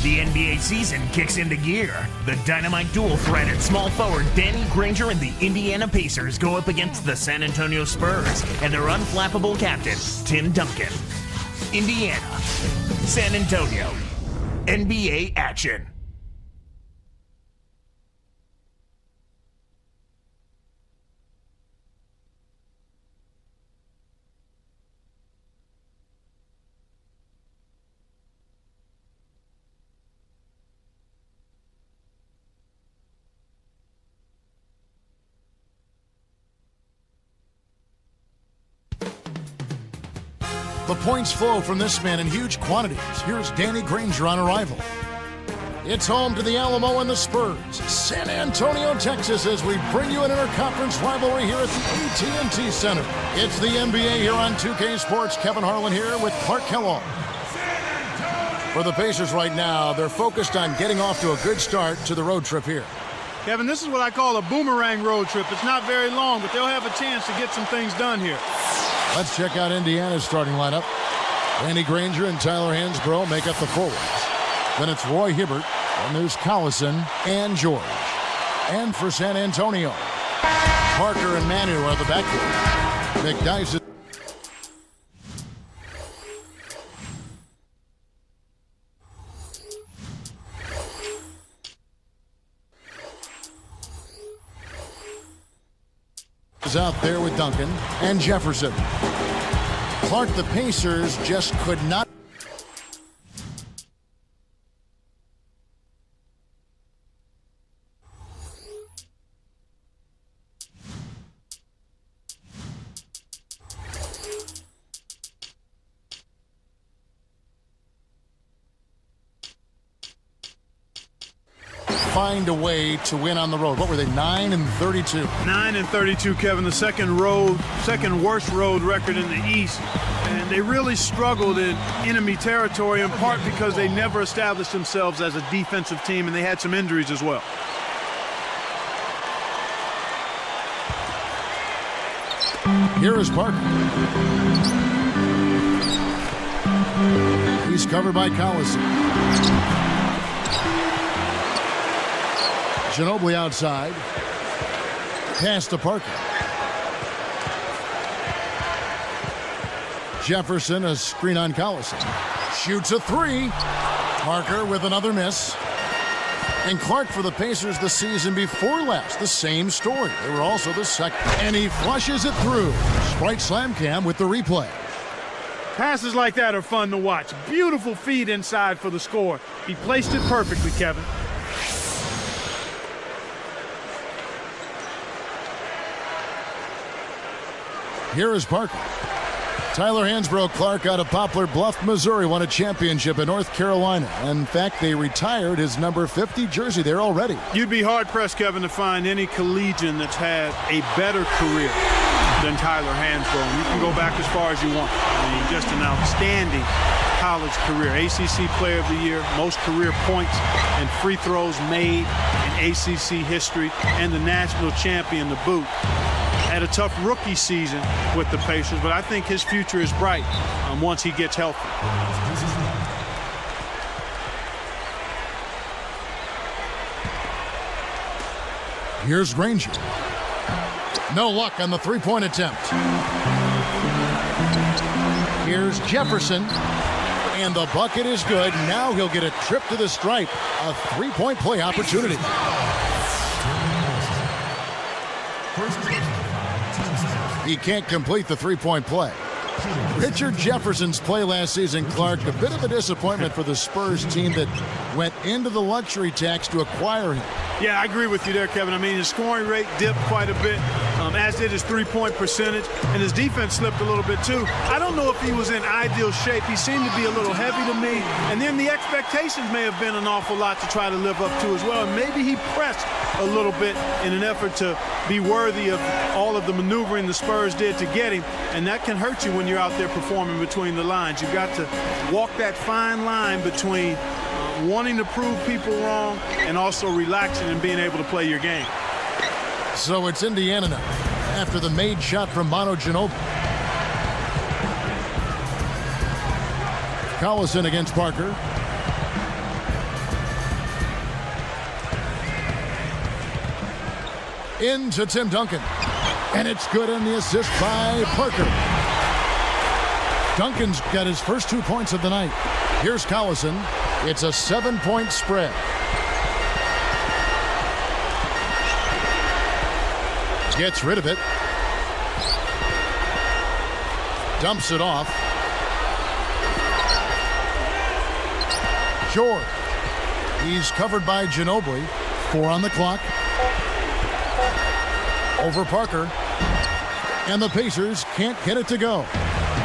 The NBA season kicks into gear. The dynamite dual threat at small forward Danny Granger and the Indiana Pacers go up against the San Antonio Spurs and their unflappable captain, Tim Duncan. Indiana, San Antonio, NBA action. The points flow from this man in huge quantities. Here's Danny Granger on arrival. It's home to the Alamo and the Spurs, San Antonio, Texas, as we bring you an interconference rivalry here at the AT&T Center. It's the NBA here on 2K Sports. Kevin Harlan here with Clark Kellogg. For the Pacers right now, they're focused on getting off to a good start to the road trip here. Kevin, this is what I call a boomerang road trip. It's not very long, but they'll have a chance to get some things done here. Let's check out Indiana's starting lineup. Danny Granger and Tyler Hansbrough make up the forwards. Then it's Roy Hibbert, and there's Collison and George. And for San Antonio, Parker and Manu are the backcourt. McDyess is out there with Duncan and Jefferson. Clark, the Pacers just could not. Find a way to win on the road. What were they, 9-32? 9-32, Kevin, the second worst road record in the East. And they really struggled in enemy territory, in part because they never established themselves as a defensive team, and they had some injuries as well. Here is Parker. He's covered by Collison. Ginobili outside. Pass to Parker. Jefferson, a screen on Collison. Shoots a three. Parker with another miss. And Clark for the Pacers the season before last. The same story. They were also the second. And he flushes it through. Sprite Slam Cam with the replay. Passes like that are fun to watch. Beautiful feed inside for the score. He placed it perfectly, Kevin. Here is Parker. Tyler Hansbrough, Clark out of Poplar Bluff, Missouri, won a championship in North Carolina. In fact, they retired his number 50 jersey there already. You'd be hard-pressed, Kevin, to find any collegian that's had a better career than Tyler Hansbrough. You can go back as far as you want. I mean, just an outstanding college career. ACC Player of the Year, most career points and free throws made in ACC history, and the national champion to boot. Had a tough rookie season with the Pacers, but I think his future is bright once he gets healthy. Here's Granger. No luck on the three-point attempt. Here's Jefferson. And the bucket is good. Now he'll get a trip to the stripe. A three-point play opportunity. He can't complete the three-point play. Richard Jefferson's play last season, Clark, a bit of a disappointment for the Spurs team that went into the luxury tax to acquire him. Yeah, I agree with you there, Kevin. I mean, his scoring rate dipped quite a bit, as did his three-point percentage, and his defense slipped a little bit too. I don't know if he was in ideal shape. He seemed to be a little heavy to me, and then the expectations may have been an awful lot to try to live up to as well, and maybe he pressed a little bit in an effort to be worthy of all of the maneuvering the Spurs did to get him, and that can hurt you when you're out there performing between the lines. You've got to walk that fine line between wanting to prove people wrong and also relaxing and being able to play your game. So it's Indiana now after the made shot from Manu Ginobili. Collison against Parker. Into Tim Duncan. And it's good, and the assist by Parker. Duncan's got his first 2 points of the night. Here's Collison. It's a 7-point spread. Gets rid of it. Dumps it off. George. He's covered by Ginobili. 4 on the clock. Over Parker. And the Pacers can't get it to go.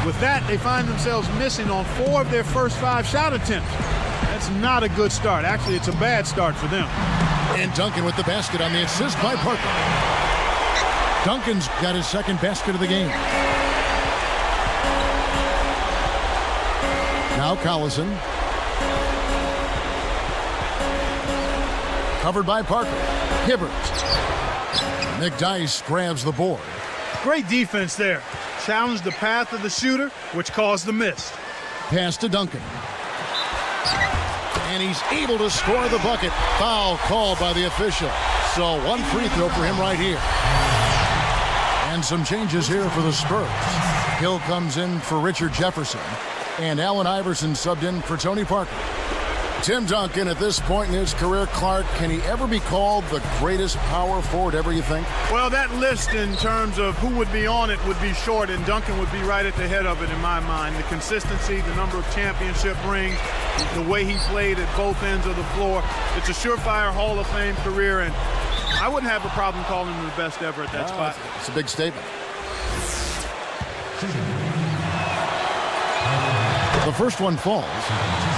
With that, they find themselves missing on 4 of their first 5 shot attempts. That's not a good start. Actually, it's a bad start for them. And Duncan with the basket on the assist by Parker. Duncan's got his second basket of the game. Now Collison. Covered by Parker. Hibbert. McDyess grabs the board. Great defense there. Challenged the path of the shooter, which caused the miss. Pass to Duncan. And he's able to score the bucket. Foul called by the official. So 1 free throw for him right here. And some changes here for the Spurs. Hill comes in for Richard Jefferson. And Allen Iverson subbed in for Tony Parker. Tim Duncan, at this point in his career, Clark, can he ever be called the greatest power forward ever, you think? Well, that list in terms of who would be on it would be short, and Duncan would be right at the head of it in my mind. The consistency, the number of championship rings, the way he played at both ends of the floor. It's a surefire Hall of Fame career, and I wouldn't have a problem calling him the best ever at that spot. It's a big statement. The first one falls.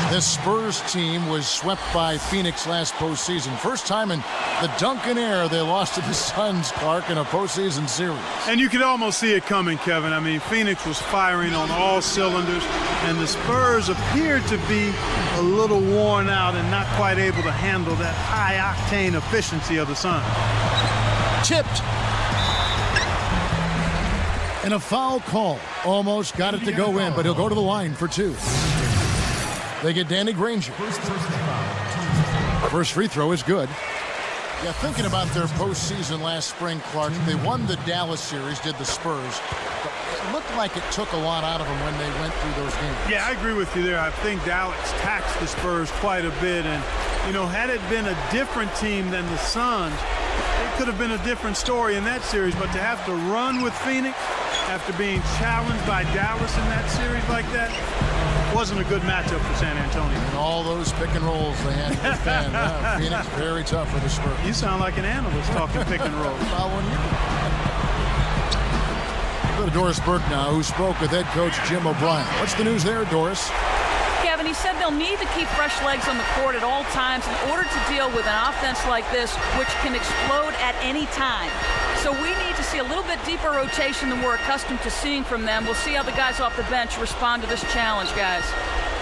This Spurs team was swept by Phoenix last postseason. First time in the Duncan era they lost to the Suns, Clark, in a postseason series. And you could almost see it coming, Kevin. I mean, Phoenix was firing on all cylinders, and the Spurs appeared to be a little worn out and not quite able to handle that high-octane efficiency of the Suns. Tipped. And a foul call. Almost got it to go in, but he'll go to the line for 2. They get Danny Granger. First free throw is good. Yeah, thinking about their postseason last spring, Clark, they won the Dallas series, did the Spurs. But it looked like it took a lot out of them when they went through those games. Yeah, I agree with you there. I think Dallas taxed the Spurs quite a bit. And, you know, had it been a different team than the Suns, it could have been a different story in that series. But to have to run with Phoenix after being challenged by Dallas in that series like that wasn't a good matchup for San Antonio. And all those pick and rolls they had to defend. Phoenix, very tough for the Spurs. You sound like an analyst talking pick and rolls. Go to Doris Burke now, who spoke with head coach Jim O'Brien. What's the news there, Doris? Kevin, he said they'll need to keep fresh legs on the court at all times in order to deal with an offense like this, which can explode at any time. So we need to see a little bit deeper rotation than we're accustomed to seeing from them. We'll see how the guys off the bench respond to this challenge, guys.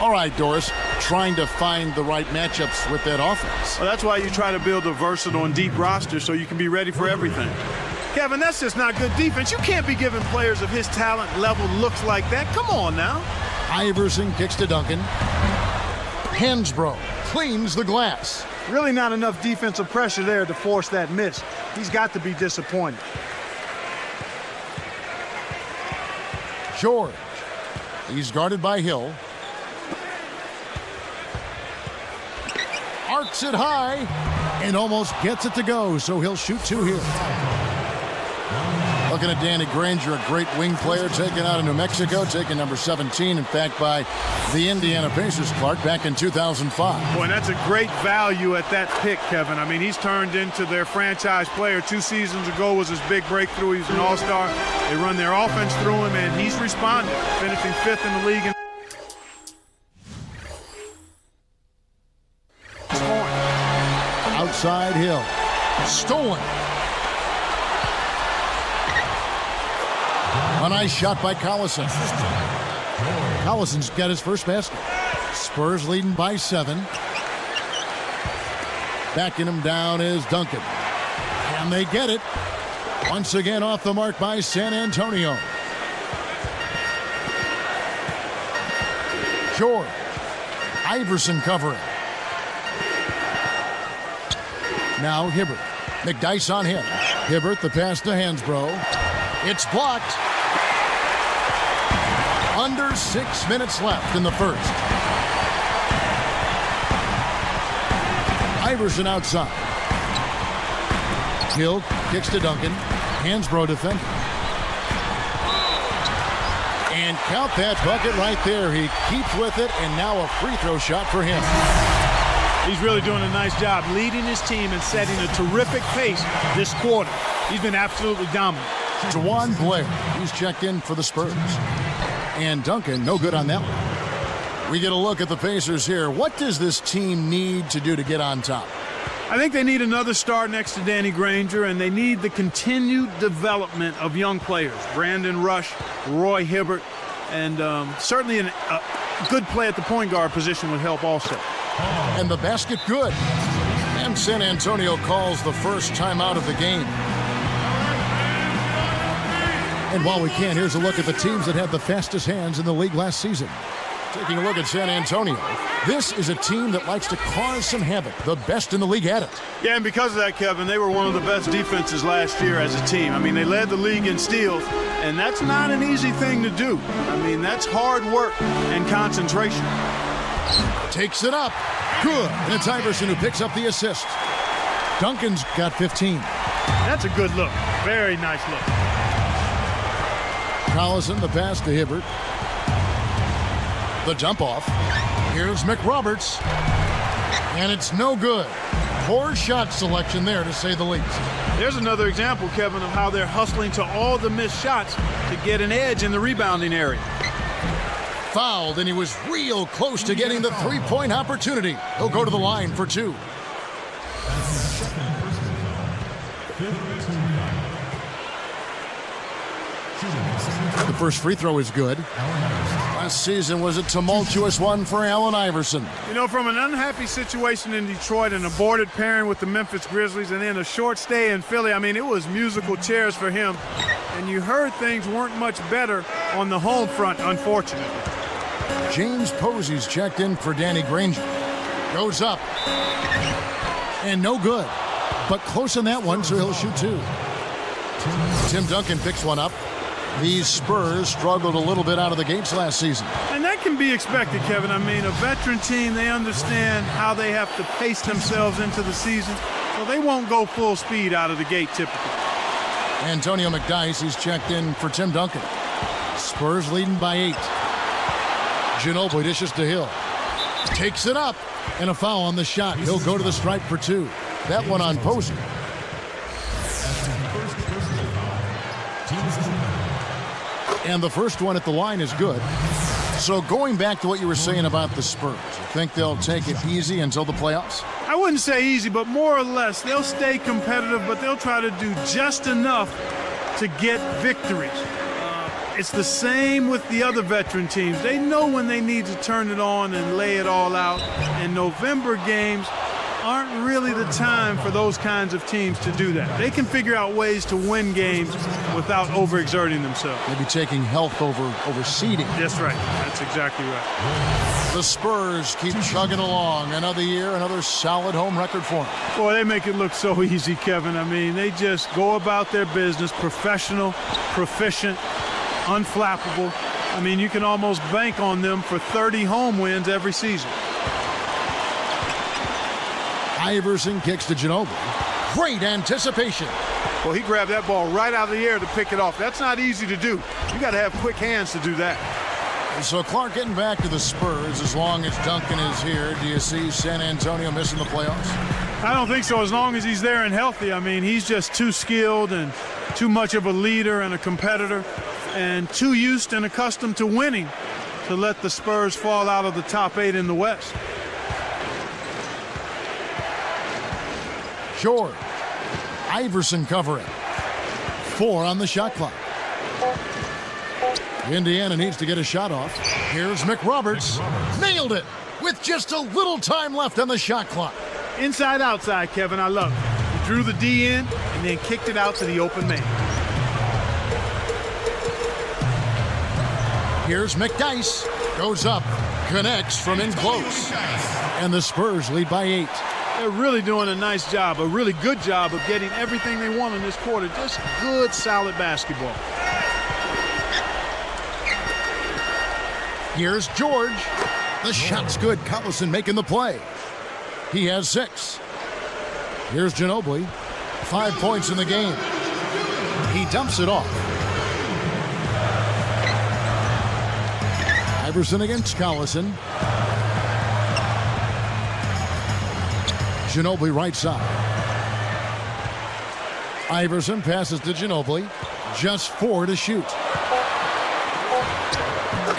All right, Doris, trying to find the right matchups with that offense. Well, that's why you try to build a versatile and deep roster so you can be ready for everything. Kevin, that's just not good defense. You can't be giving players of his talent level looks like that. Come on now. Iverson kicks to Duncan. Hansbrough cleans the glass. Really not enough defensive pressure there to force that miss. He's got to be disappointed. George. He's guarded by Hill. Arcs it high and almost gets it to go, so he'll shoot 2 here. Looking at Danny Granger, a great wing player taken out of New Mexico, taken number 17, in fact, by the Indiana Pacers, Clark, back in 2005. Boy, that's a great value at that pick, Kevin. I mean, he's turned into their franchise player. 2 seasons ago was his big breakthrough. He's an all-star. They run their offense through him, and he's responded, finishing 5th in the league. Outside Hill. Stolen. A nice shot by Collison. Collison's got his first basket. Spurs leading by 7. Backing him down is Duncan. And they get it. Once again off the mark by San Antonio. George. Iverson covering. Now Hibbert. McDyess on him. Hibbert, the pass to Hansbrough. It's blocked. Under 6 minutes left in the first. Iverson outside. Hill kicks to Duncan. Hansbrough defending. And count that bucket right there. He keeps with it, and now a free throw shot for him. He's really doing a nice job leading his team and setting a terrific pace this quarter. He's been absolutely dominant. Juwan Blair, he's checked in for the Spurs. And Duncan, no good on that one. We get a look at the Pacers here. What does this team need to do to get on top? I think they need another star next to Danny Granger, and they need the continued development of young players. Brandon Rush, Roy Hibbert, and certainly a good play at the point guard position would help also. And the basket good. And San Antonio calls the first timeout of the game. And while we can, here's a look at the teams that had the fastest hands in the league last season. Taking a look at San Antonio. This is a team that likes to cause some havoc. The best in the league at it. Yeah, and because of that, Kevin, they were one of the best defenses last year as a team. I mean, they led the league in steals, and that's not an easy thing to do. I mean, that's hard work and concentration. Takes it up. Good. And it's Iverson who picks up the assist. Duncan's got 15. That's a good look. Very nice look. Collison, the pass to Hibbert. The dump off. Here's McRoberts. And it's no good. Poor shot selection there, to say the least. There's another example, Kevin, of how they're hustling to all the missed shots to get an edge in the rebounding area. Fouled, and he was real close to getting the three-point opportunity. He'll go to the line for two. The first free throw is good. Last season was a tumultuous one for Allen Iverson. You know, from an unhappy situation in Detroit, an aborted pairing with the Memphis Grizzlies, and then a short stay in Philly, I mean, it was musical chairs for him. And you heard things weren't much better on the home front, unfortunately. James Posey's checked in for Danny Granger. Goes up. And no good. But close on that one, so he'll shoot two. Tim Duncan picks one up. These Spurs struggled a little bit out of the gates last season. And that can be expected, Kevin. I mean, a veteran team, they understand how they have to pace themselves into the season, so they won't go full speed out of the gate typically. Antonio McDyess, he's checked in for Tim Duncan. Spurs leading by 8. Ginobili dishes to Hill. Takes it up. And a foul on the shot. He'll go to the stripe for 2. That one on Posey. And the first one at the line is good. So going back to what you were saying about the Spurs, you think they'll take it easy until the playoffs? I wouldn't say easy, but more or less. They'll stay competitive, but they'll try to do just enough to get victories. It's the same with the other veteran teams. They know when they need to turn it on and lay it all out. And November games aren't really the time for those kinds of teams to do that. They can figure out ways to win games without overexerting themselves. Maybe taking health over seeding. That's right. That's exactly right. The Spurs keep chugging along. Another year, another solid home record for them. Boy, they make it look so easy, Kevin. I mean, they just go about their business, professional, proficient, unflappable. I mean, you can almost bank on them for 30 home wins every season. Iverson kicks to Ginobili. Great anticipation. Well, he grabbed that ball right out of the air to pick it off. That's not easy to do. You got to have quick hands to do that. So Clark getting back to the Spurs as long as Duncan is here. Do you see San Antonio missing the playoffs? I don't think so, as long as he's there and healthy. I mean, he's just too skilled and too much of a leader and a competitor and too used and accustomed to winning to let the Spurs fall out of the top 8 in the West. George. Iverson covering. 4 on the shot clock. Indiana needs to get a shot off. Here's McRoberts. Nailed it with just a little time left on the shot clock. Inside, outside, Kevin, I love it. He drew the D in and then kicked it out to the open man. Here's McDyess. Goes up. Connects from in close. And the Spurs lead by 8. They're really doing a nice job, a really good job of getting everything they want in this quarter. Just good, solid basketball. Here's George. The shot's good. Collison making the play. He has 6. Here's Ginobili. 5 points in the game. He dumps it off. Iverson against Collison. Ginobili right side. Iverson passes to Ginobili. Just 4 to shoot.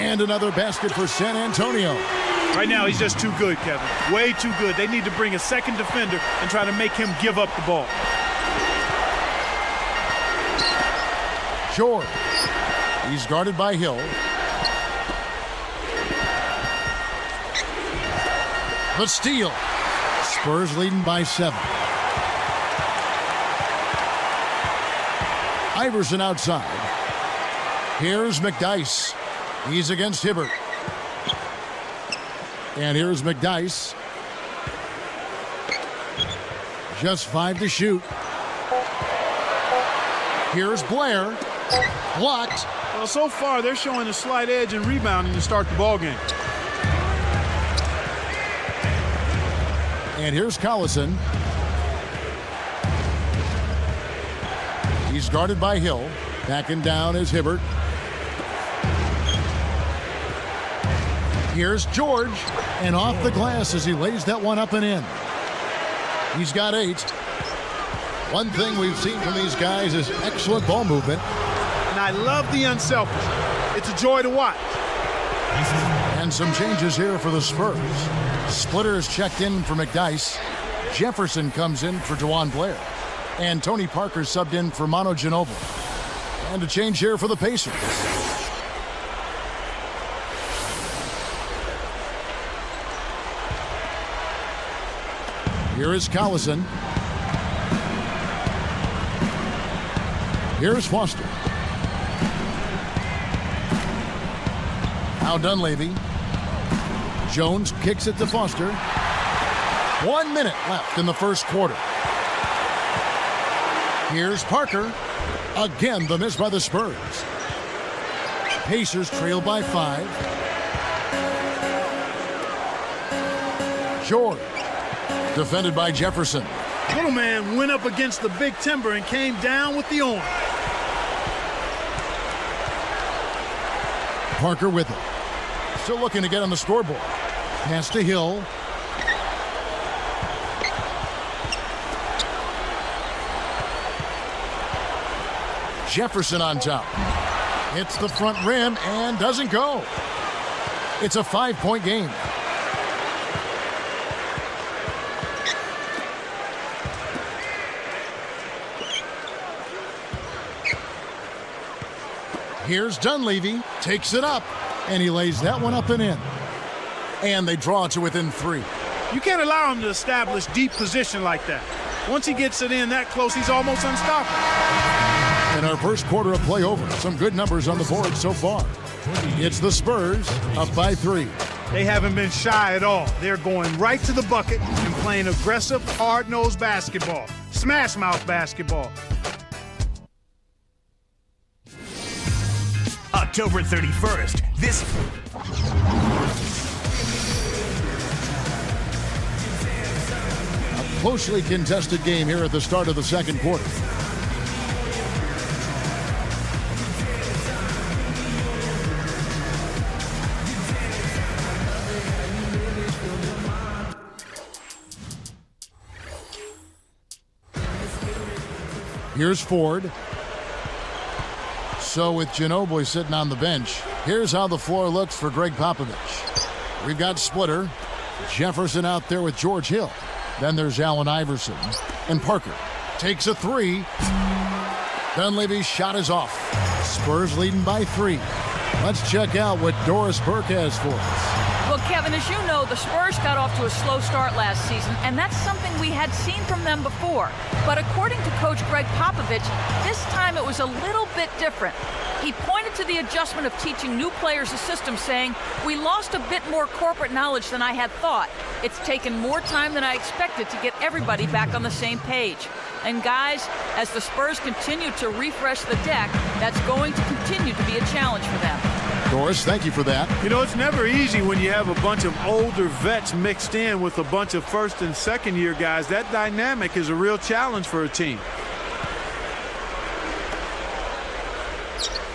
And another basket for San Antonio. Right now, he's just too good, Kevin. Way too good. They need to bring a second defender and try to make him give up the ball. George. He's guarded by Hill. The steal. Spurs leading by 7. Iverson outside. Here's McDyess. He's against Hibbert. And here's McDyess. Just 5 to shoot. Here's Blair. Blocked. Well, so far, they're showing a slight edge in rebounding to start the ball game. And here's Collison. He's guarded by Hill. Backing down is Hibbert. Here's George. And off the glass as he lays that one up and in. He's got 8. One thing we've seen from these guys is excellent ball movement. And I love the unselfish. It's a joy to watch. And some changes here for the Spurs. Splitter is checked in for McDyess. Jefferson comes in for DeJuan Blair. And Tony Parker subbed in for Manu Ginobili. And a change here for the Pacers. Here is Collison. Here's Foster. Now Dunleavy. Jones kicks it to Foster. 1 minute left in the first quarter. Here's Parker. Again, the miss by the Spurs. Pacers trail by 5. George. Defended by Jefferson. Little man went up against the big timber and came down with the arm. Parker with it. Still looking to get on the scoreboard. Pass to Hill. Jefferson on top. Hits the front rim and doesn't go. It's a 5-point game. Here's Dunleavy, takes it up, and he lays that one up and in. And they draw to within 3. You can't allow him to establish deep position like that. Once he gets it in that close, he's almost unstoppable. And our first quarter of play over. Some good numbers on the board so far. It's the Spurs up by 3. They haven't been shy at all. They're going right to the bucket and playing aggressive, hard-nosed basketball. Smash mouth basketball. October 31st, this... A closely contested game here at the start of the second quarter. Here's Ford. So with Ginobili sitting on the bench, here's how the floor looks for Greg Popovich. We've got Splitter, Jefferson out there with George Hill. Then there's Allen Iverson and Parker. Takes a 3. Dunleavy's shot is off. Spurs leading by 3. Let's check out what Doris Burke has for us. Well, Kevin, as you know, the Spurs got off to a slow start last season, and that's something we had seen from them before. But according to Coach Greg Popovich, this time it was a little bit different. He pointed to the adjustment of teaching new players a system, saying, "We lost a bit more corporate knowledge than I had thought. It's taken more time than I expected to get everybody back on the same page." And guys, as the Spurs continue to refresh the deck, that's going to continue to be a challenge for them. Doris, thank you for that. You know, it's never easy when you have a bunch of older vets mixed in with a bunch of first and second year guys. That dynamic is a real challenge for a team.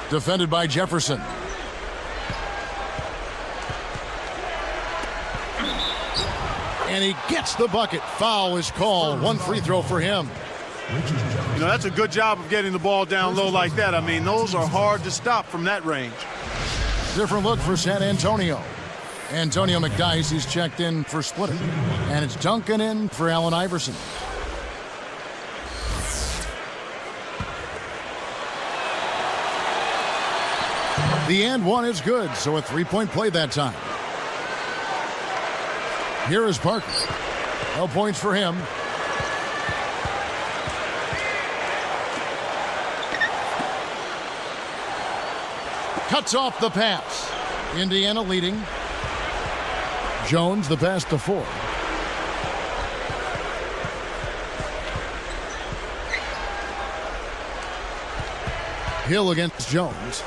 Defended by Jefferson. And he gets the bucket. Foul is called. One free throw for him. You know, that's a good job of getting the ball down low like that. I mean, those are hard to stop from that range. Different look for San Antonio. Antonio McDyess, he's checked in for Splitter. And it's Duncan in for Allen Iverson. The and one is good, so a three-point play that time. Here is Parker. No points for him. Cuts off the pass. Indiana leading. Jones, the pass to Ford. Hill against Jones.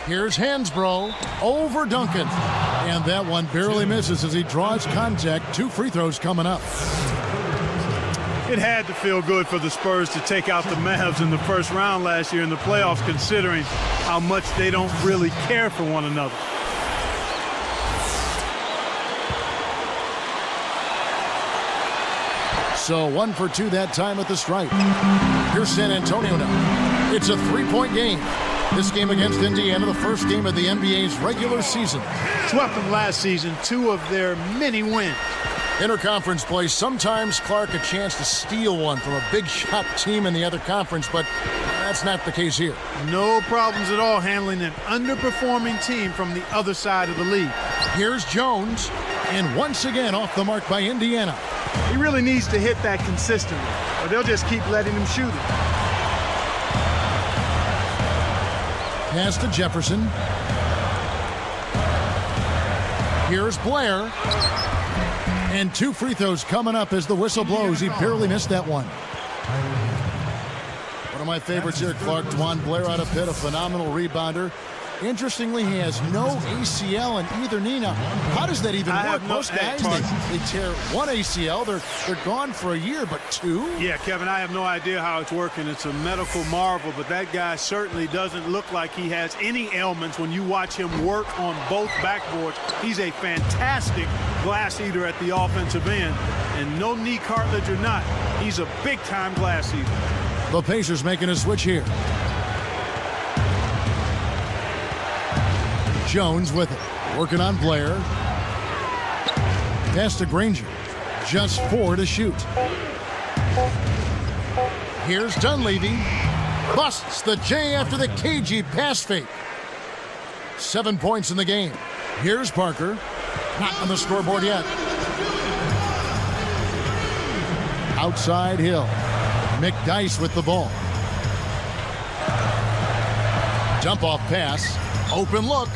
Here's Hansbrough over Duncan. And that one barely misses as he draws contact. Two free throws coming up. It had to feel good for the Spurs to take out the Mavs in the first round last year in the playoffs, considering how much they don't really care for one another. So 1 for 2 that time at the stripe. Here's San Antonio now. It's a three-point game. This game against Indiana, the first game of the NBA's regular season. Swept them last season, 2 of their many wins. Interconference play, sometimes, Clark, a chance to steal one from a big shot team in the other conference, but that's not the case here. No problems at all handling an underperforming team from the other side of the league. Here's Jones, and once again off the mark by Indiana. He really needs to hit that consistently, or they'll just keep letting him shoot it. Pass to Jefferson. Here's Blair. And 2 free throws coming up as the whistle blows. He barely missed that one. One of my favorites here, Clark. Dwan Blair out of Pitt, a phenomenal rebounder. Interestingly, he has no ACL in either knee. Now, how does that even work? Most guys, they tear one ACL. They're gone for a year, but 2? Yeah, Kevin, I have no idea how it's working. It's a medical marvel, but that guy certainly doesn't look like he has any ailments when you watch him work on both backboards. He's a fantastic glass eater at the offensive end, and no knee cartilage or not, he's a big-time glass eater. The Pacers making a switch here. Jones with it, working on Blair. Pass to Granger, just 4 to shoot. Here's Dunleavy, busts the J after the cagey pass fake. 7 points in the game. Here's Parker, not on the scoreboard yet. Outside Hill, McDyess with the ball. Dump off pass, open look.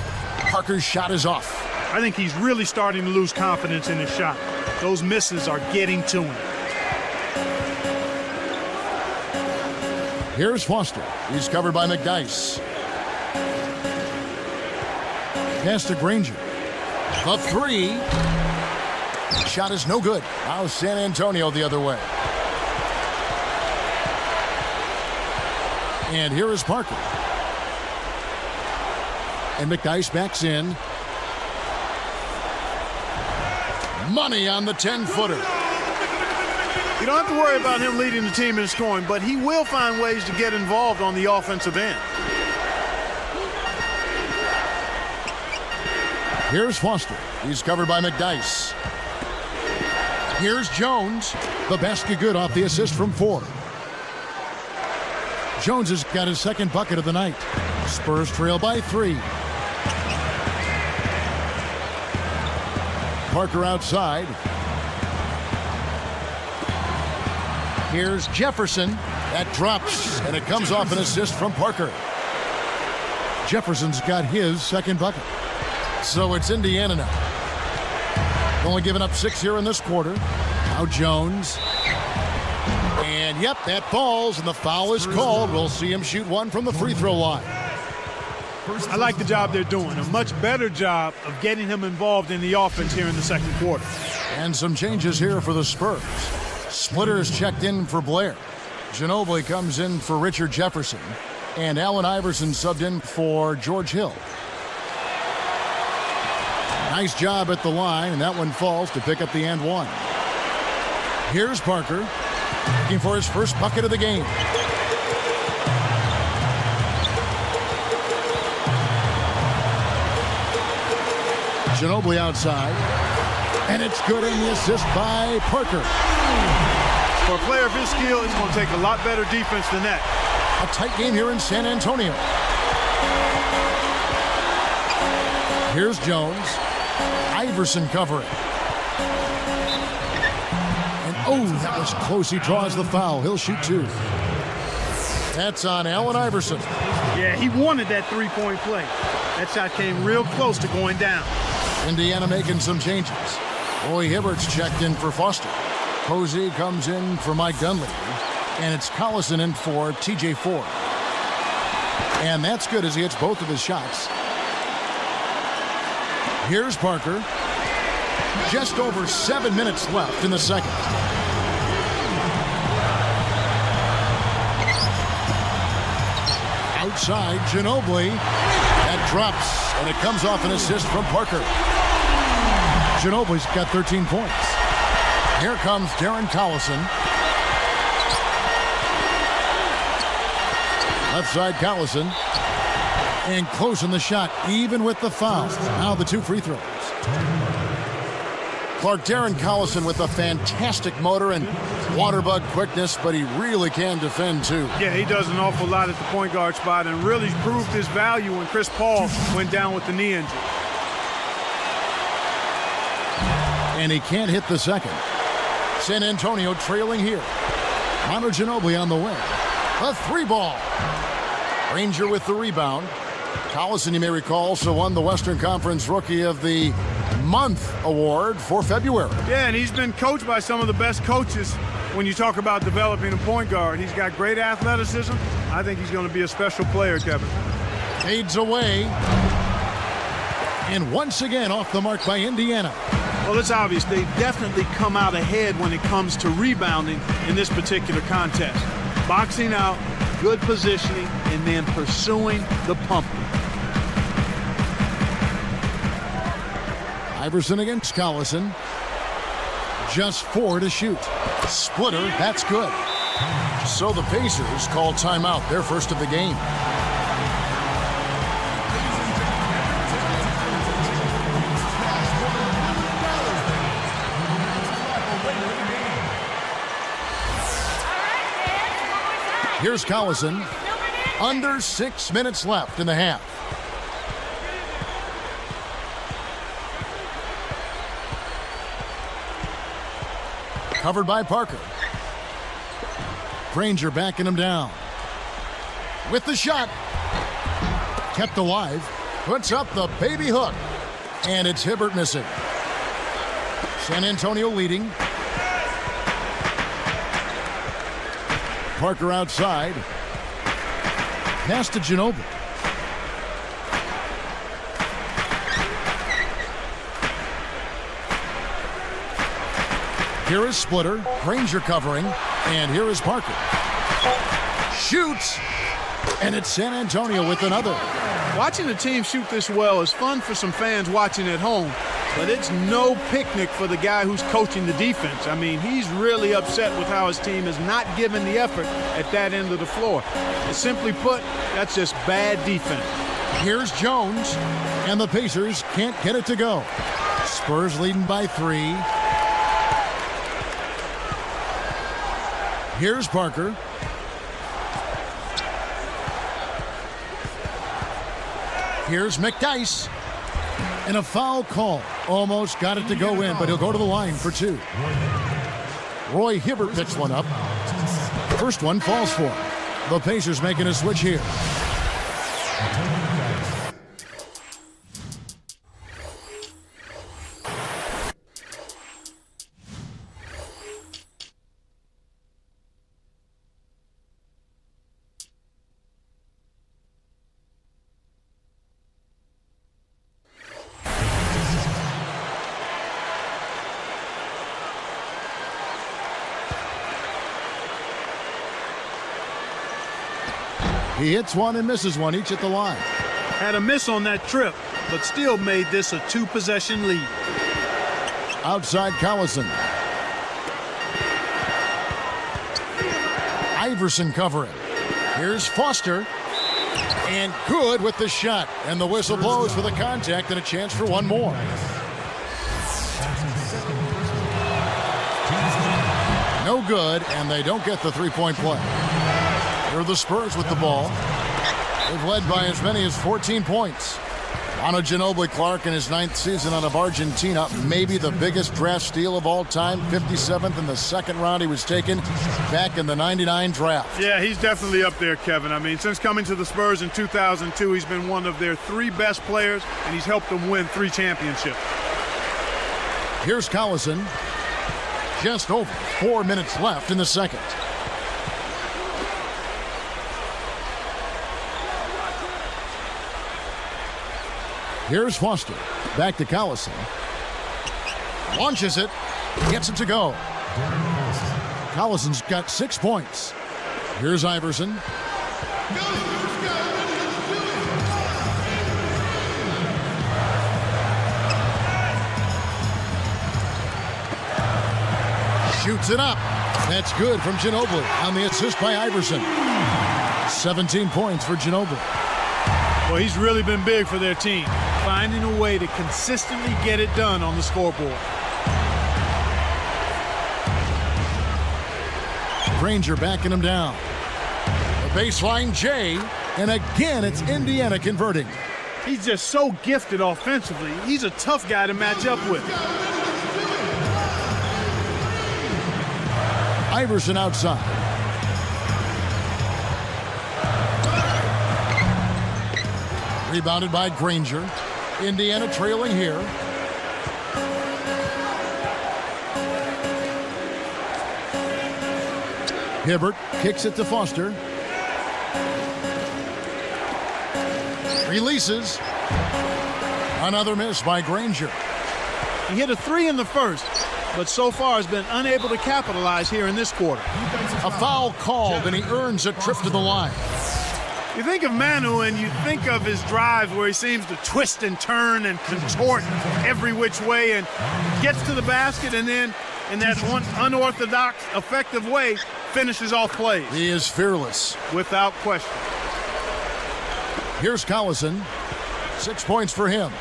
Parker's shot is off. I think he's really starting to lose confidence in his shot. Those misses are getting to him. Here's Foster. He's covered by McDyess. Pass to Granger. The 3. Shot is no good. Now San Antonio the other way. And here is Parker. And McDyess backs in. Money on the 10-footer. You don't have to worry about him leading the team in scoring, but he will find ways to get involved on the offensive end. Here's Foster. He's covered by McDyess. Here's Jones. The basket good off the assist from Ford. Jones has got his second bucket of the night. Spurs trail by 3. Parker outside. Here's Jefferson. That drops, and it comes off an assist from Parker. Jefferson's got his second bucket. So it's Indiana now. Only giving up 6 here in this quarter. Now Jones. And yep, that falls, and the foul is called. We'll see him shoot one from the free throw line. I like the job they're doing. A much better job of getting him involved in the offense here in the second quarter. And some changes here for the Spurs. Splitters checked in for Blair. Ginobili comes in for Richard Jefferson. And Allen Iverson subbed in for George Hill. Nice job at the line, and that one falls to pick up the and one. Here's Parker, looking for his first bucket of the game. Ginobili outside, and it's good, and the assist by Parker. For a player of his skill, it's going to take a lot better defense than that. A tight game here in San Antonio. Here's Jones. Iverson covering. And oh, that was close. He draws the foul. He'll shoot two. That's on Allen Iverson. Yeah, he wanted that three-point play. That shot came real close to going down. Indiana making some changes. Roy Hibbert's checked in for Foster. Posey comes in for Mike Dunleavy. And it's Collison in for TJ Ford. And that's good as he hits both of his shots. Here's Parker. Just over 7 minutes left in the second. Outside, Ginobili. That drops, and it comes off an assist from Parker. Ginobili's got 13 points. Here comes Darren Collison. Left side, Collison. And closing the shot, even with the foul. Now the two free throws. Clark, Darren Collison with a fantastic motor and water bug quickness, but he really can defend too. Yeah, he does an awful lot at the point guard spot and really proved his value when Chris Paul went down with the knee injury. And he can't hit the second. San Antonio trailing here. Manu Ginobili on the wing. A three ball. Ranger with the rebound. Collison, you may recall, also won the Western Conference Rookie of the Month award for February. Yeah, and he's been coached by some of the best coaches when you talk about developing a point guard. He's got great athleticism. I think he's going to be a special player, Kevin. Fades away. And once again off the mark by Indiana. Well, it's obvious they definitely come out ahead when it comes to rebounding in this particular contest. Boxing out, good positioning, and then pursuing the pumper. Iverson against Collison. Just 4 to shoot. Splitter, that's good. So the Pacers call timeout, their first of the game. Here's Collison. Under 6 minutes left in the half. Covered by Parker. Granger backing him down. With the shot. Kept alive. Puts up the baby hook. And it's Hibbert missing. San Antonio leading. Parker outside. Pass to Ginobili. Here is Splitter. Granger covering. And here is Parker. Shoots. And it's San Antonio with another. Watching the team shoot this well is fun for some fans watching at home, but it's no picnic for the guy who's coaching the defense. I mean, he's really upset with how his team is not giving the effort at that end of the floor. And simply put, that's just bad defense. Here's Jones, and the Pacers can't get it to go. Spurs leading by 3. Here's Parker. Here's McDyess. And a foul call. Almost got it to go in, but he'll go to the line for 2. Roy Hibbert picks one up. First one falls for him. The Pacers making a switch here. He hits one and misses one, each at the line. Had a miss on that trip, but still made this a 2-possession lead. Outside Collison. Iverson covering. Here's Foster. And good with the shot. And the whistle blows for the contact and a chance for one more. No good, and they don't get the three-point play. Here are the Spurs with the ball. They've led by as many as 14 points. Manu Ginobili Clark in his 9th season out of Argentina, maybe the biggest draft steal of all time, 57th in the second round. He was taken back in the 99 draft. Yeah, he's definitely up there, Kevin. I mean, since coming to the Spurs in 2002, he's been one of their 3 best players, and he's helped them win 3 championships. Here's Collison. Just over 4 minutes left in the second. Here's Foster. Back to Collison. Launches it. Gets it to go. Collison's got 6 points. Here's Iverson. Shoots it up. That's good from Ginobili on the assist by Iverson. 17 points for Ginobili. Well, he's really been big for their team, finding a way to consistently get it done on the scoreboard. Granger backing him down. The baseline Jay, and again it's Indiana converting. He's just so gifted offensively. He's a tough guy to match up with. Iverson outside. Rebounded by Granger. Indiana trailing here. Hibbert kicks it to Foster. Releases. Another miss by Granger. He hit a 3 in the first, but so far has been unable to capitalize here in this quarter. A foul called, and he earns a trip to the line. You think of Manu and you think of his drives where he seems to twist and turn and contort every which way and gets to the basket and then in that one unorthodox, effective way finishes off plays. He is fearless. Without question. Here's Collison. 6 points for him.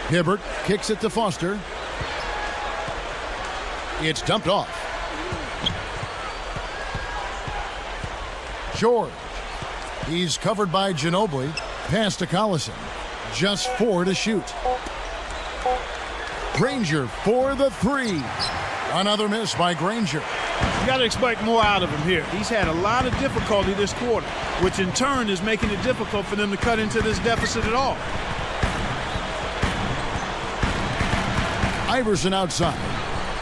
Hibbert kicks it to Foster. It's dumped off. George. He's covered by Ginobili. Pass to Collison. Just 4 to shoot. Granger for the 3. Another miss by Granger. You got to expect more out of him here. He's had a lot of difficulty this quarter, which in turn is making it difficult for them to cut into this deficit at all. Iverson outside.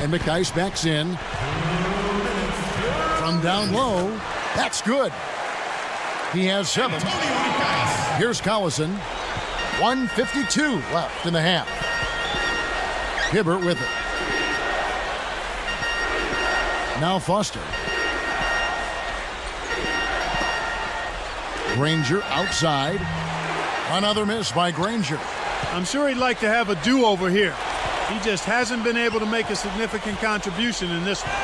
And McDyess backs in. From down low. That's good. He has 7. Here's Collison. 1:52 left in the half. Hibbert with it. Now Foster. Granger outside. Another miss by Granger. I'm sure he'd like to have a do-over here. He just hasn't been able to make a significant contribution in this one.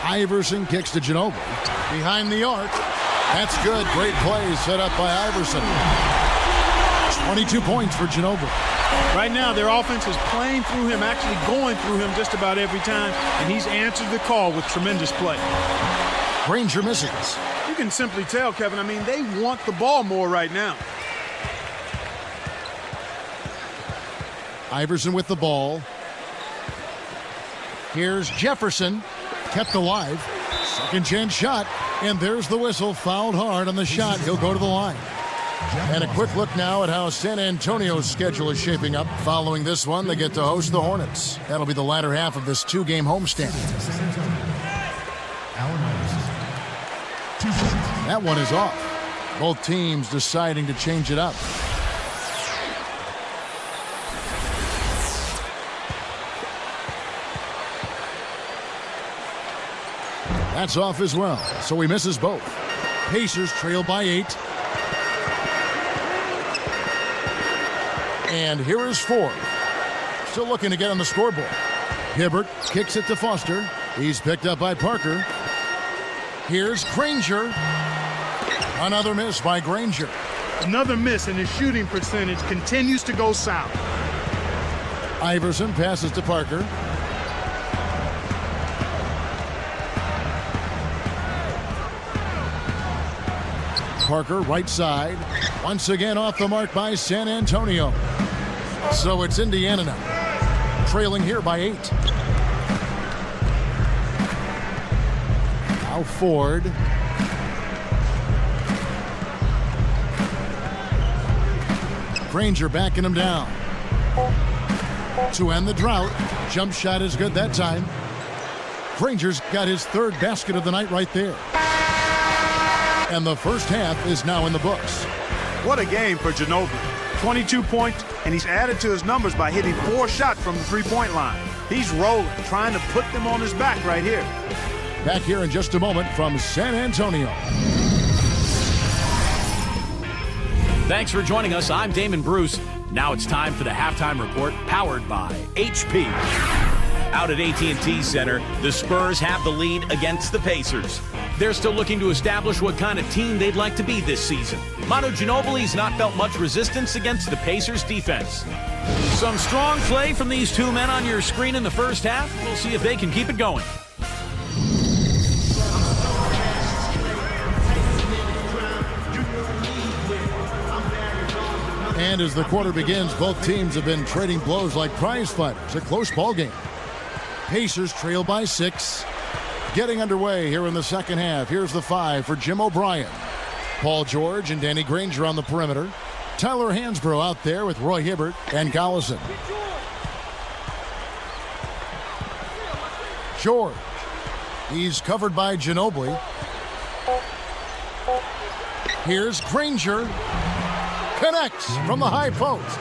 Iverson kicks to Ginobili. Behind the arc. That's good. Great play set up by Iverson. 22 points for Ginobili. Right now, their offense is playing through him, actually going through him just about every time, and he's answered the call with tremendous play. Granger misses. You can simply tell, Kevin, I mean, they want the ball more right now. Iverson with the ball. Here's Jefferson, kept alive. Second chance shot, and there's the whistle. Fouled hard on the shot. He'll go to the line. And a quick look now at how San Antonio's schedule is shaping up. Following this one, they get to host the Hornets. That'll be the latter half of this two-game homestand. That one is off. Both teams deciding to change it up. That's off as well, so he misses both. Pacers trail by 8. And here is 4. Still looking to get on the scoreboard. Hibbert kicks it to Foster. He's picked up by Parker. Here's Granger. Another miss by Granger. Another miss, and his shooting percentage continues to go south. Iverson passes to Parker. Parker, right side. Once again off the mark by San Antonio. So it's Indiana now, trailing here by 8. Now Ford. Granger backing him down. To end the drought. Jump shot is good that time. Granger's got his third basket of the night right there. And the first half is now in the books. What a game for Ginobili. 22 points, and he's added to his numbers by hitting 4 shots from the three-point line. He's rolling, trying to put them on his back right here. Back here in just a moment from San Antonio. Thanks for joining us. I'm Damon Bruce. Now it's time for the halftime report, powered by HP. Out at AT&T Center, the Spurs have the lead against the Pacers. They're still looking to establish what kind of team they'd like to be this season. Manu Ginobili's not felt much resistance against the Pacers' defense. Some strong play from these two men on your screen in the first half. We'll see if they can keep it going. And as the quarter begins, both teams have been trading blows like prize fighters. A close ball game. Pacers trail by 6. Getting underway here in the second half. Here's the 5 for Jim O'Brien. Paul George and Danny Granger on the perimeter. Tyler Hansbrough out there with Roy Hibbert and Collison. George. He's covered by Ginobili. Here's Granger. Connects from the high post.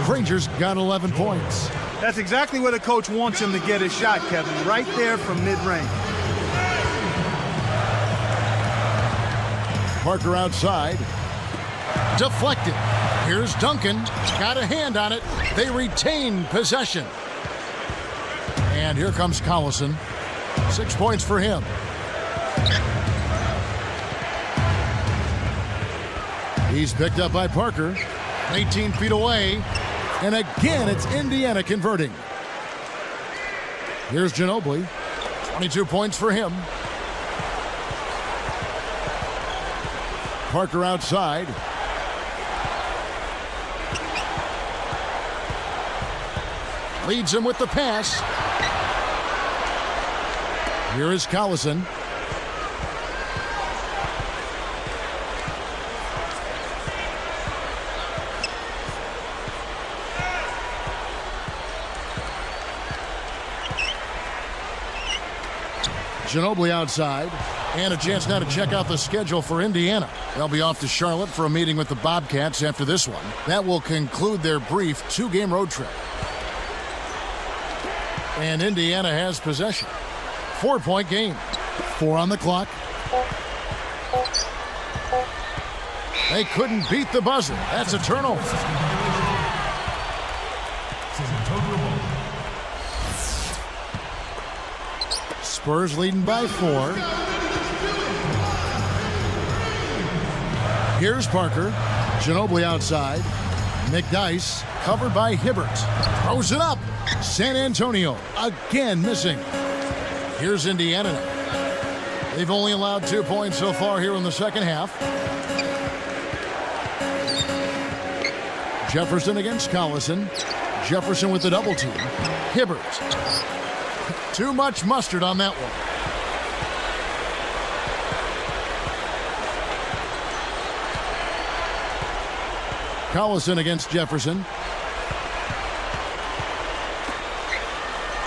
Granger's got 11 points. That's exactly where the coach wants him to get his shot, Kevin, right there from mid-range. Parker outside. Deflected. Here's Duncan. Got a hand on it. They retain possession. And here comes Collison. 6 points for him. He's picked up by Parker. 18 feet away. And again, it's Indiana converting. Here's Ginobili. 22 points for him. Parker outside. Leads him with the pass. Here is Collison. Ginobili outside. And a chance now to check out the schedule for Indiana. They'll be off to Charlotte for a meeting with the Bobcats after this one. That will conclude their brief 2-game road trip. And Indiana has possession. 4-point game. 4 on the clock. They couldn't beat the buzzer. That's a turnover. Spurs leading by 4. Here's Parker. Ginobili outside. McDyess covered by Hibbert. Throws it up. San Antonio again missing. Here's Indiana. They've only allowed 2 points so far here in the second half. Jefferson against Collison. Jefferson with the double team. Hibbert. Too much mustard on that one. Collison against Jefferson.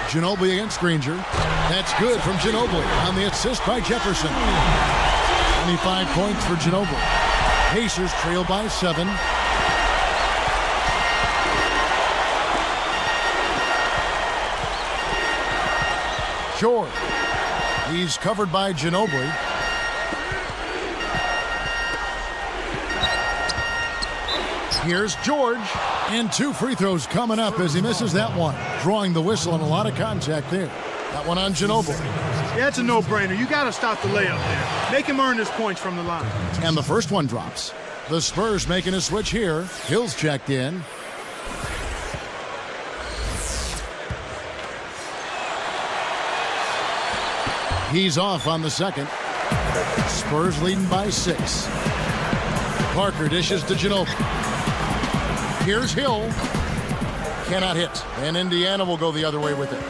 Ginobili against Granger. That's good from Ginobili on the assist by Jefferson. 25 points for Ginobili. Pacers trail by 7. George. He's covered by Ginobili. Here's George. And 2 free throws coming up as he misses that one. Drawing the whistle and a lot of contact there. That one on Ginobili. Yeah, it's a no-brainer. You got to stop the layup there. Make him earn his points from the line. And the first one drops. The Spurs making a switch here. Hill's checked in. He's off on the second. Spurs leading by 6. Parker dishes to Ginobili. Here's Hill. Cannot hit. And Indiana will go the other way with it.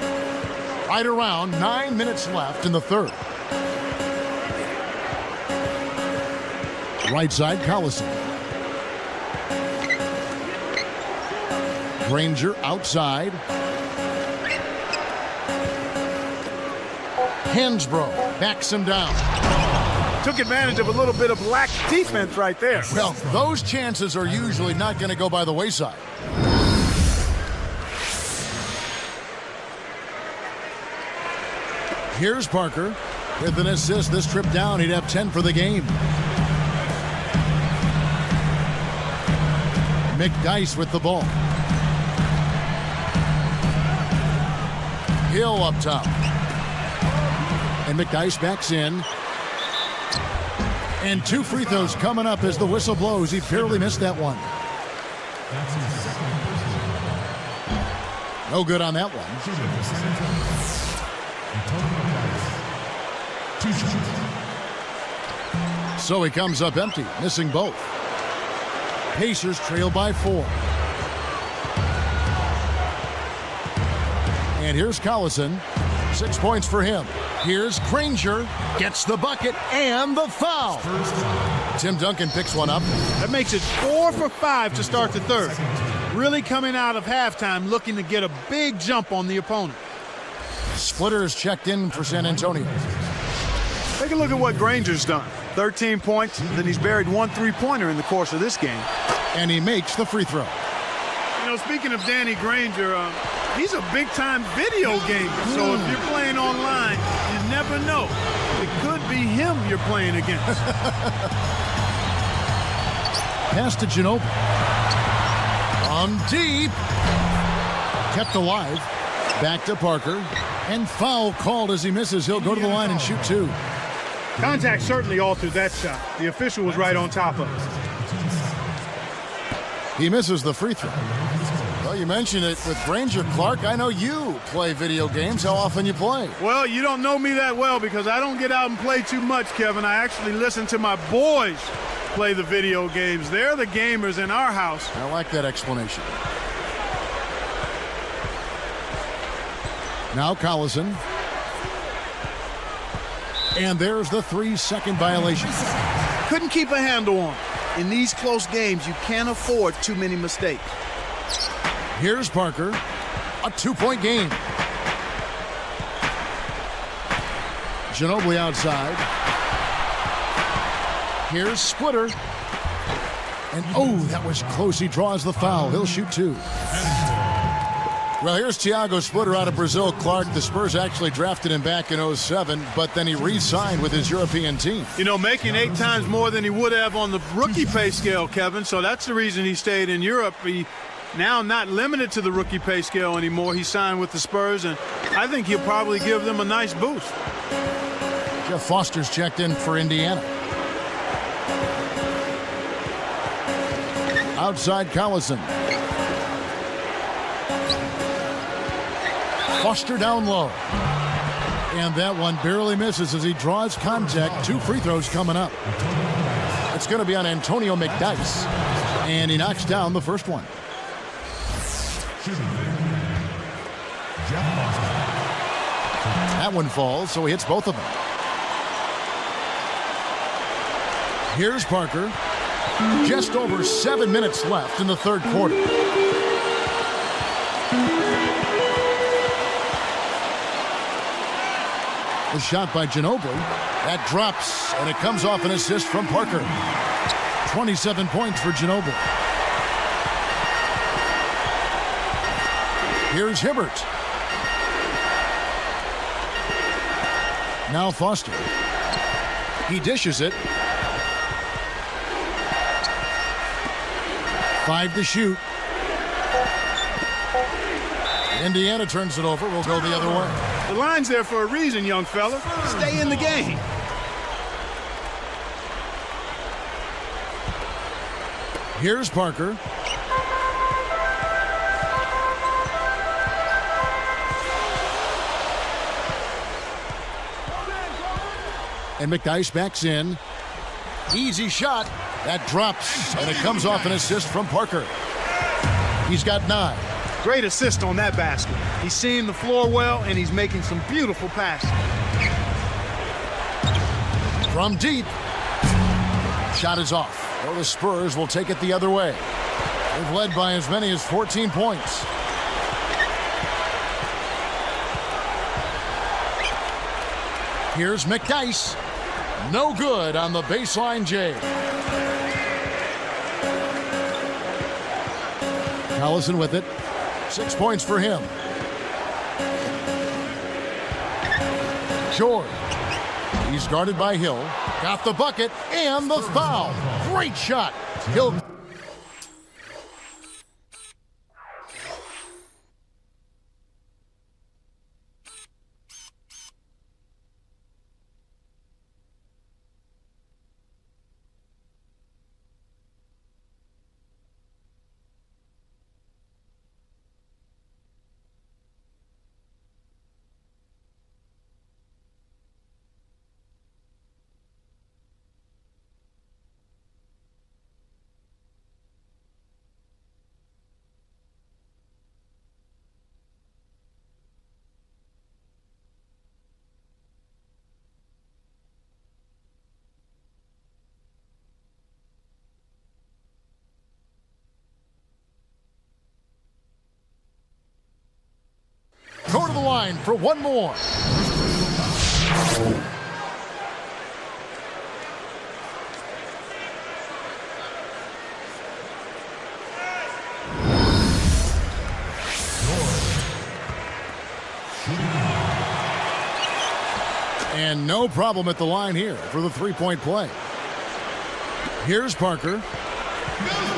Right around 9 minutes left in the third. Right side, Collison. Granger outside. Hansbrough backs him down. Took advantage of a little bit of lack defense right there. Well, those chances are usually not going to go by the wayside. Here's Parker with an assist. This trip down, he'd have 10 for the game. McDyess with the ball. Hill up top. And McDyess backs in. And 2 free throws coming up as the whistle blows. He barely missed that one. No good on that one. So he comes up empty, missing both. Pacers trail by 4. And here's Collison. 6 points for him. Here's Granger. Gets the bucket and the foul. Tim Duncan picks one up. That makes it 4 for 5 to start the third. Really coming out of halftime looking to get a big jump on the opponent. Splitter is checked in for San Antonio. Take a look at what Granger's done. 13 points, then he's buried 1 3-pointer in the course of this game. And he makes the free throw. You know, speaking of Danny Granger, he's a big-time video gamer. So if you're playing online, you never know. It could be him you're playing against. Pass to Ginobili. On deep. Kept alive. Back to Parker. And foul called as he misses. He'll go to the line and shoot 2. Contact certainly altered that shot. The official was right on top of it. He misses the free throw. Well, you mentioned it with Granger. Clark, I know you play video games. How often you play? Well, you don't know me that well because I don't get out and play too much, Kevin. I actually listen to my boys play the video games. They're the gamers in our house. I like that explanation. Now Collison. And there's the 3-second violation. Couldn't keep a handle on it. In these close games, you can't afford too many mistakes. Here's Parker. A 2-point game. Ginobili outside. Here's Splitter. And oh, that was close. He draws the foul. He'll shoot 2. Well, here's Thiago Splitter out of Brazil. Clark, the Spurs actually drafted him back in 2007, but then he re-signed with his European team. You know, making 8 times more than he would have on the rookie pay scale, Kevin, so that's the reason he stayed in Europe. He now not limited to the rookie pay scale anymore. He signed with the Spurs, and I think he'll probably give them a nice boost. Jeff Foster's checked in for Indiana. Outside Collison. Foster down low. And that one barely misses as he draws contact. 2 free throws coming up. It's going to be on Antonio McDyess. And he knocks down the first one. That one falls, so he hits both of them. Here's Parker. Just over 7 minutes left in the third quarter. The shot by Ginobili. That drops, and it comes off an assist from Parker. 27 points for Ginobili. Here's Hibbert. Now Foster. He dishes it. 5 to shoot. Indiana turns it over. We'll go the other way. The line's there for a reason, young fella. Stay in the game. Here's Parker. And McDyess backs in. Easy shot. That drops, and it comes off an assist from Parker. He's got 9. Great assist on that basket. He's seeing the floor well, and he's making some beautiful passes. From deep. Shot is off. Well, the Spurs will take it the other way. They've led by as many as 14 points. Here's McDyess. No good on the baseline J. Collison with it. 6 points for him. George. He's guarded by Hill. Got the bucket and the foul. Great shot. Hill. Go to the line for one more. And no problem at the line here for the three-point play. Here's Parker.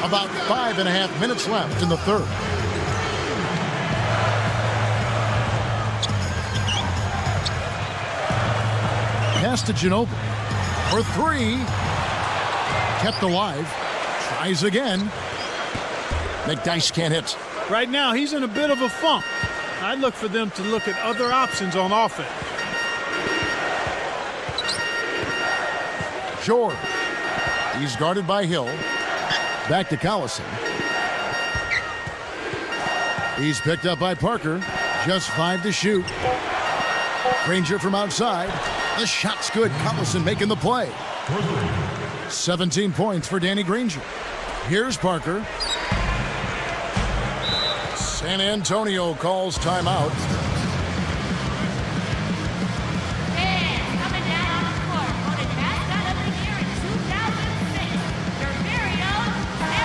About 5.5 minutes left in the third. Pass to Ginobili for 3. Kept alive. Tries again. McDyess can't hit. Right now, he's in a bit of a funk. I'd look for them to look at other options on offense. George. He's guarded by Hill. Back to Collison. He's picked up by Parker. Just 5 to shoot. Granger from outside. The shot's good. Collison making the play. 17 points for Danny Granger. Here's Parker. San Antonio calls timeout. Coming down on the court, voted mascot of the year in 2006, your very own.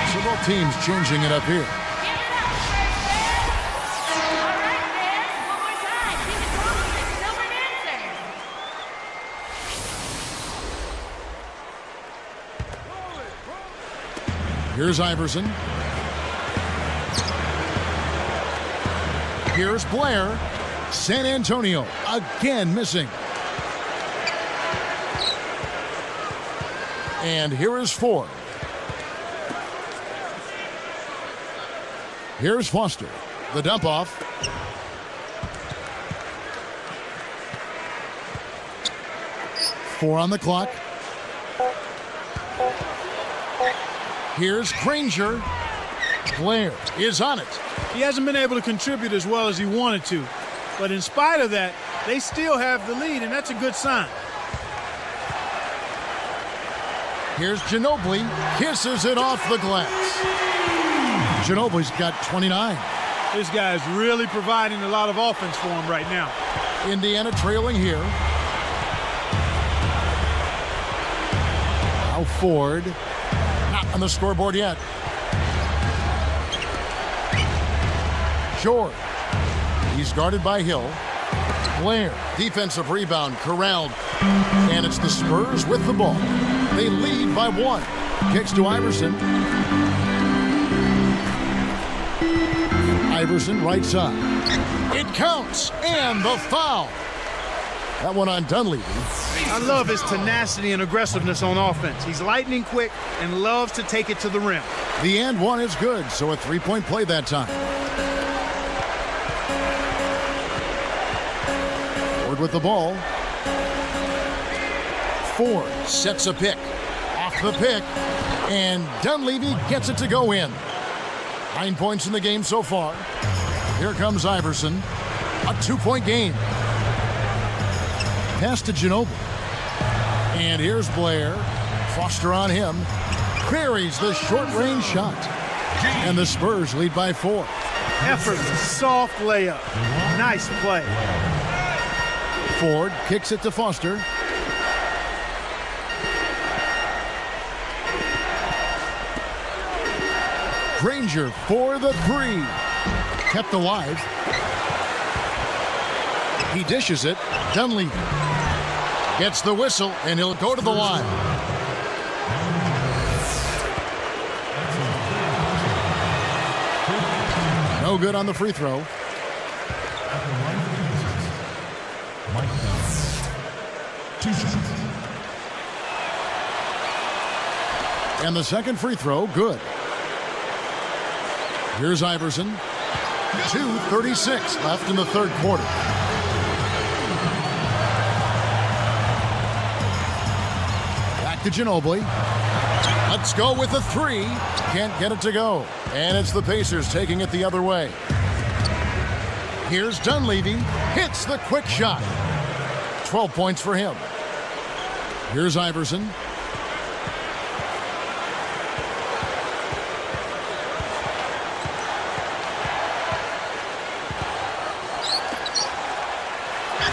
So both teams changing it up here. Give it up, Spurs fans. All right, fans, one more time. Keep it going with the Silver Dancers. Here's Iverson. Here's Blair. San Antonio again missing. And here is Ford. Here's Foster. The dump off. 4 on the clock. Here's Granger. Blair is on it. He hasn't been able to contribute as well as he wanted to. But in spite of that, they still have the lead, and that's a good sign. Here's Ginobili. Kisses it off the glass. Ginobili's got 29. This guy's really providing a lot of offense for him right now. Indiana trailing here. Now Ford. Not on the scoreboard yet. George. He's guarded by Hill. Blair. Defensive rebound corralled. And it's the Spurs with the ball. They lead by 1. Kicks to Iverson. Iverson right side. It counts. And the foul. That one on Dunleavy. I love his tenacity and aggressiveness on offense. He's lightning quick and loves to take it to the rim. The and one is good, so a 3-point play that time. Ford with the ball. Ford sets a pick. Off the pick. And Dunleavy gets it to go in. 9 points in the game so far. Here comes Iverson. A 2-point game. Pass to Ginobili. And here's Blair. Foster on him. Buries the short-range shot. And the Spurs lead by 4. Effortless, soft layup. Nice play. Ford kicks it to Foster. Granger for the 3. Kept alive. He dishes it. Dunleavy gets the whistle, and he'll go to the line. No good on the free throw. And the second free throw, good. Here's Iverson. 2:36 left in the third quarter. Back to Ginobili. Let's go with a 3. Can't get it to go. And it's the Pacers taking it the other way. Here's Dunleavy. Hits the quick shot. 12 points for him. Here's Iverson.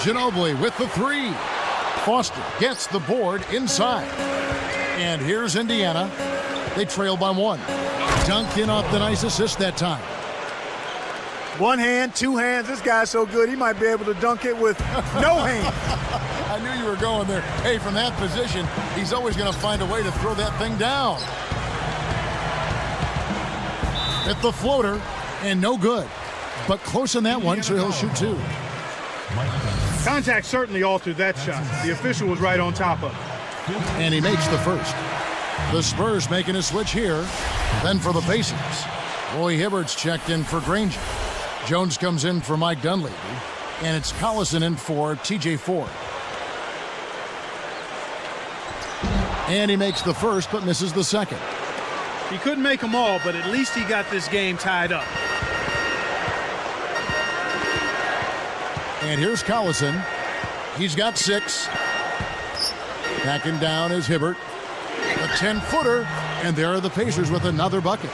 Ginobili with the 3. Foster gets the board inside. And here's Indiana. They trail by 1. Dunked in off the nice assist that time. One hand, 2 hands. This guy's so good, he might be able to dunk it with no hands. I knew you were going there. Hey, from that position, he's always going to find a way to throw that thing down. Hit the floater, and no good. But close on that one, so he'll shoot 2. Contact certainly altered that shot. The official was right on top of it. And he makes the first. The Spurs making a switch here. Then for the Pacers, Roy Hibbert's checked in for Granger. Jones comes in for Mike Dunleavy. And it's Collison in for TJ Ford. And he makes the first, but misses the second. He couldn't make them all, but at least he got this game tied up. And here's Collison. He's got 6. Backing down is Hibbert. A 10-footer, and there are the Pacers with another bucket.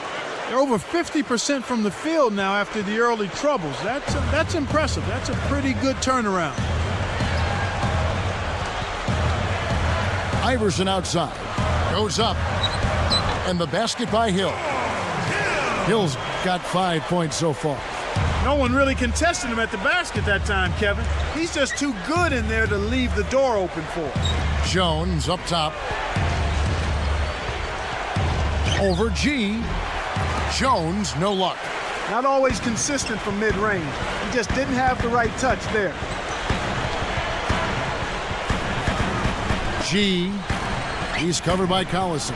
They're over 50% from the field now after the early troubles. That's impressive. That's a pretty good turnaround. Iverson outside. Goes up. And the basket by Hill. Hill's got 5 points so far. No one really contested him at the basket that time, Kevin. He's just too good in there to leave the door open for him. Jones up top. Over G. Jones, no luck. Not always consistent from mid-range. He just didn't have the right touch there. G. He's covered by Collison.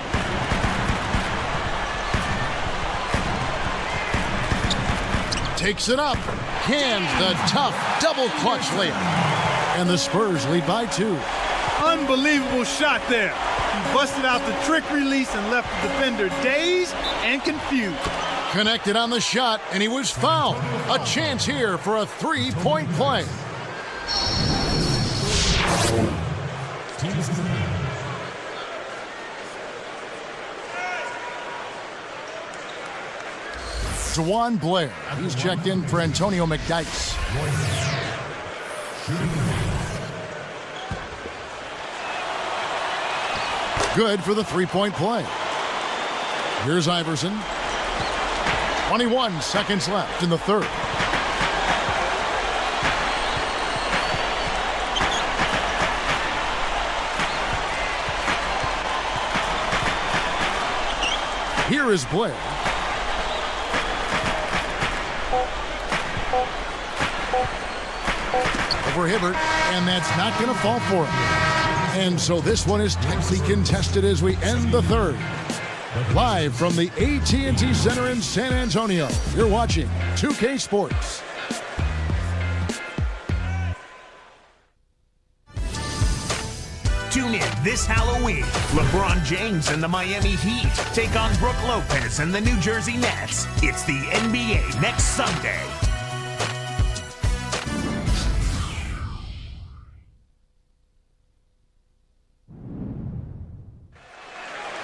Takes it up. Cans the tough double clutch layup. And the Spurs lead by 2. Unbelievable shot there. He busted out the trick release and left the defender dazed and confused. Connected on the shot, and he was fouled. A chance here for a three-point play. Juwan Blair. He's checked in for Antonio McDyess. Good for the three-point play. Here's Iverson. 21 seconds left in the third. Here is Blair. Over Hibbert, and that's not going to fall for him. And so this one is tightly contested as we end the third. Live from the AT&T Center in San Antonio, you're watching 2K Sports. Tune in this Halloween. LeBron James and the Miami Heat take on Brook Lopez and the New Jersey Nets. It's the NBA next Sunday.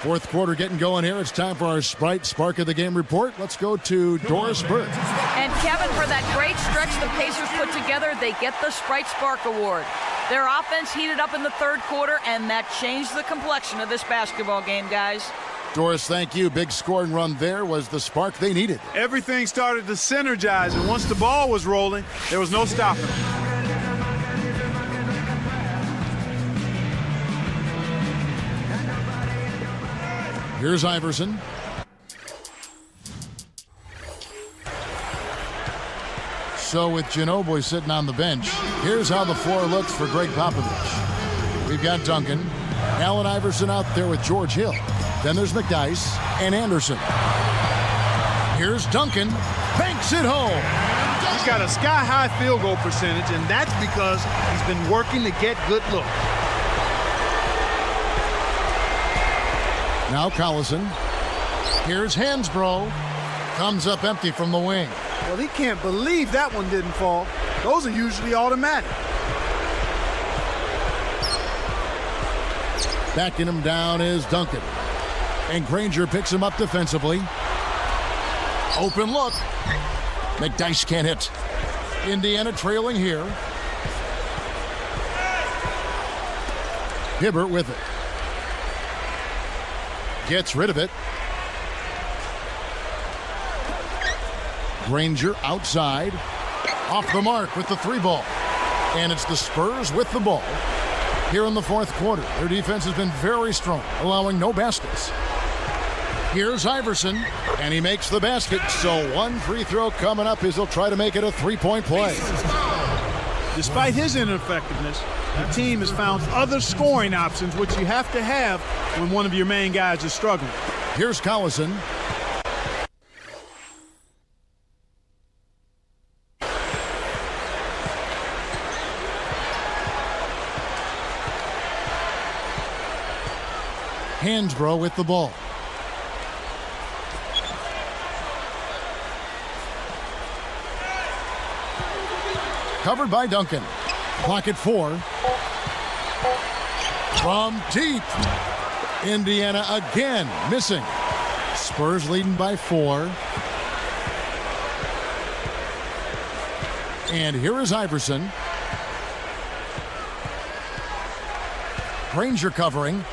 Fourth quarter getting going here. It's time for our Sprite Spark of the Game report. Let's go to Doris Burke. And Kevin, for that great stretch the Pacers put together, they get the Sprite Spark Award. Their offense heated up in the third quarter, and that changed the complexion of this basketball game, guys. Doris, thank you. Big scoring run there was the spark they needed. Everything started to synergize, and once the ball was rolling, there was no stopping them. Here's Iverson. So with Ginobili sitting on the bench, here's how the floor looks for Greg Popovich. We've got Duncan, Allen Iverson out there with George Hill. Then there's McDyess and Anderson. Here's Duncan, banks it home. He's got a sky-high field goal percentage, and that's because he's been working to get good looks. Now Collison. Here's Hansbrough. Comes up empty from the wing. Well, he can't believe that one didn't fall. Those are usually automatic. Backing him down is Duncan. And Granger picks him up defensively. Open look. McDyess can't hit. Indiana trailing here. Hibbert with it. Gets rid of it. Granger outside. Off the mark with the three ball. And it's the Spurs with the ball. Here in the fourth quarter, their defense has been very strong, allowing no baskets. Here's Iverson, and he makes the basket. So one free throw coming up as he'll try to make it a three-point play. Despite his ineffectiveness, the team has found other scoring options, which you have to have when one of your main guys is struggling. Here's Collison. Hansbrough with the ball. Covered by Duncan. Clock at 4. From deep. Indiana again missing. Spurs leading by 4. And here is Iverson. Granger covering.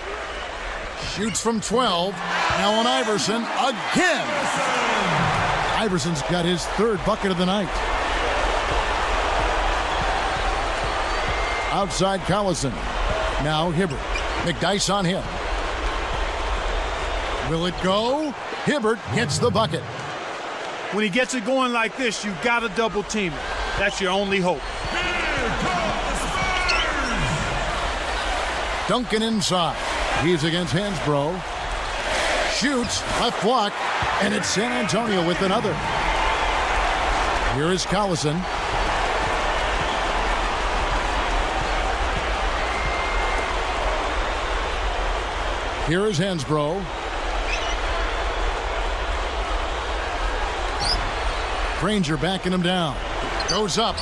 Shoots from 12. Allen Iverson again. Iverson's got his third bucket of the night. Outside Collison. Now Hibbert. McDyess on him. Will it go? Hibbert gets the bucket. When he gets it going like this, you've got to double team it. That's your only hope. Duncan inside. He's against Hansbrough. Shoots, left block, and it's San Antonio with another. Here is Collison. Here is Hansbrough. Granger backing him down. Goes up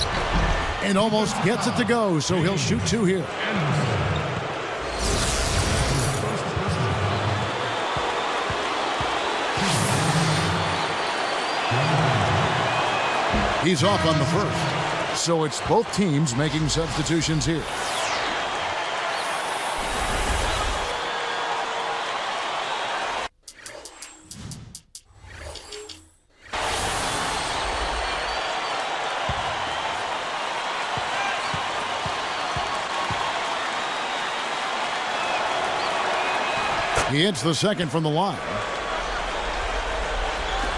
and almost gets it to go, so he'll shoot 2 here. He's off on the first, so it's both teams making substitutions here. He hits the second from the line.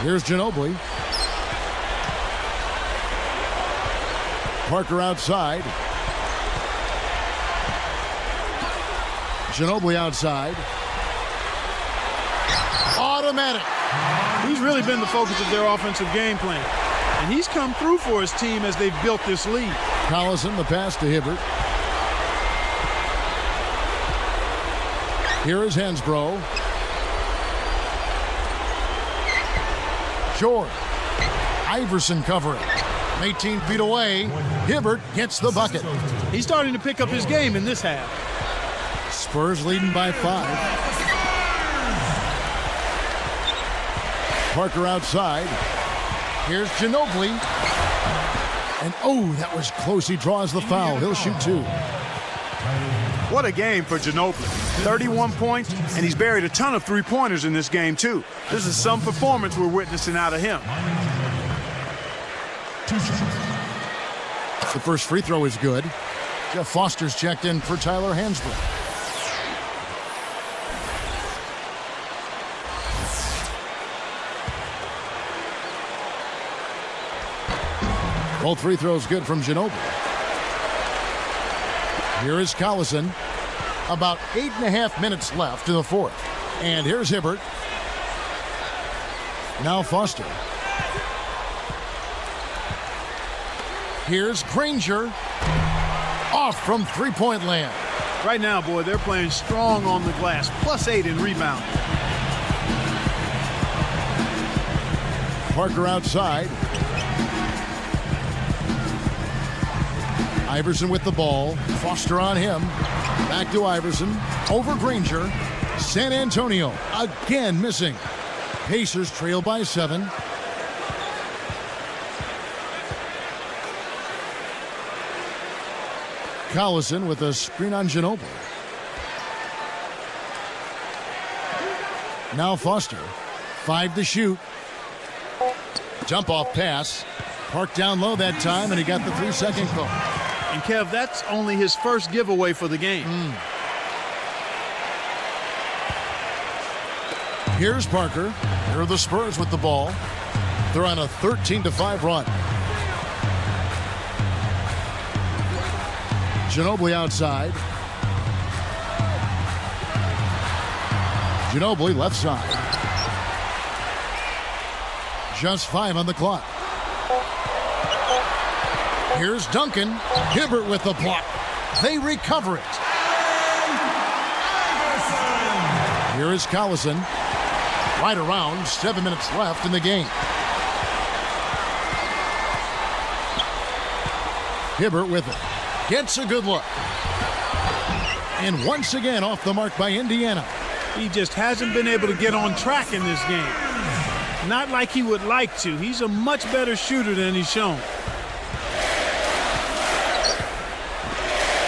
Here's Ginobili. Parker outside. Ginobili outside. Automatic. He's really been the focus of their offensive game plan. And he's come through for his team as they've built this lead. Collison, the pass to Hibbert. Here is Hansbrough. George. Iverson covering. 18 feet away. Hibbert gets the bucket. He's starting to pick up his game in this half. Spurs leading by 5. Parker outside. Here's Ginobili. And oh, that was close. He draws the foul. He'll shoot 2. What a game for Ginobili. 31 points, and he's buried a ton of three-pointers in this game, too. This is some performance we're witnessing out of him. The first free throw is good. Jeff Foster's checked in for Tyler Hansbrough. Both free throws good from Ginobili. Here is Collison. About 8.5 minutes left in the fourth. And here's Hibbert. Now Foster. Here's Granger. Off from three-point land. Right now, boy, they're playing strong on the glass. +8 in rebound. Parker outside. Iverson with the ball. Foster on him. Back to Iverson. Over Granger. San Antonio again missing. Pacers trail by 7. Collison with a screen on Ginobili. Now Foster. 5 to shoot. Jump off pass. Park down low that time, and he got the 3-second call. And Kev, that's only his first giveaway for the game. Here's Parker. Here are the Spurs with the ball. They're on a 13-5 run. Ginobili outside. Ginobili left side. Just 5 on the clock. Here's Duncan. Hibbert with the block. They recover it. Here is Collison. Right around 7 minutes left in the game. Hibbert with it. Gets a good look. And once again off the mark by Indiana. He just hasn't been able to get on track in this game. Not like he would like to. He's a much better shooter than he's shown.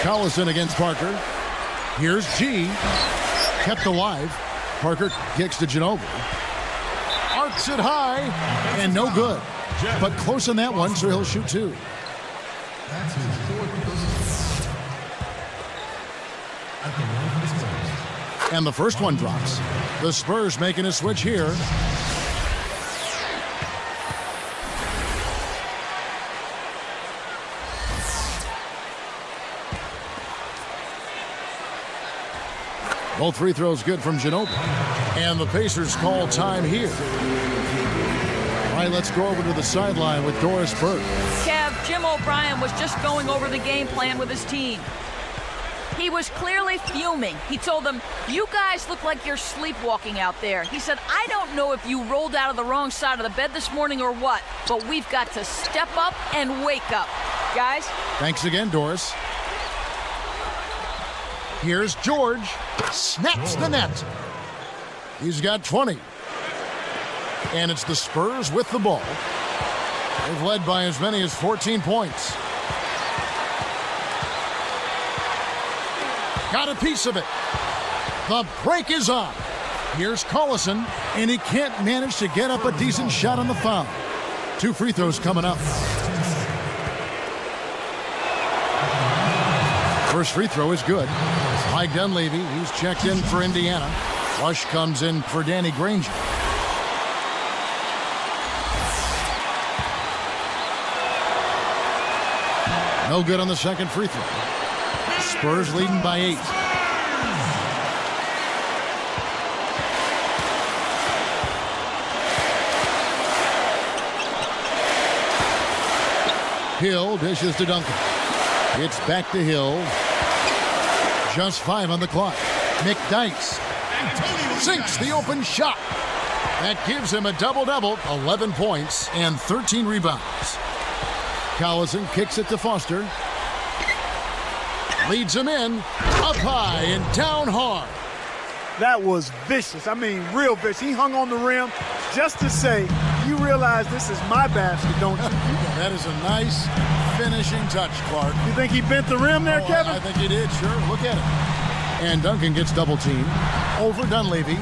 Collison against Parker. Here's G. Kept alive. Parker kicks to Ginobili. Arcs it high. And no good. But close on that one, so he'll shoot 2. And the first one drops. The Spurs making a switch here. Both free throws good from Ginobili. And the Pacers call time here. All right, let's go over to the sideline with Doris Burke. Kev, Jim O'Brien was just going over the game plan with his team. He was clearly fuming. He told them, "You guys look like you're sleepwalking out there." He said, "I don't know if you rolled out of the wrong side of the bed this morning or what, but we've got to step up and wake up." Guys? Thanks again, Doris. Here's George. Snaps the net. He's got 20. And it's the Spurs with the ball. They've led by as many as 14 points. Got a piece of it. The break is on. Here's Collison, and he can't manage to get up a decent shot on the foul. 2 free throws coming up. First free throw is good. Mike Dunleavy, he's checked in for Indiana. Rush comes in for Danny Granger. No good on the second free throw. Spurs leading by 8. Hill dishes to Duncan. It's back to Hill. Just 5 on the clock. McDyess sinks the open shot. That gives him a double-double, 11 points and 13 rebounds. Collison kicks it to Foster. Leads him in, up high and down hard. That was vicious. I mean, real vicious. He hung on the rim just to say, "You realize this is my basket, don't you?" That is a nice finishing touch, Clark. You think he bent the rim there, Kevin? I think he did, sure. Look at it. And Duncan gets double teamed. Over Dunleavy.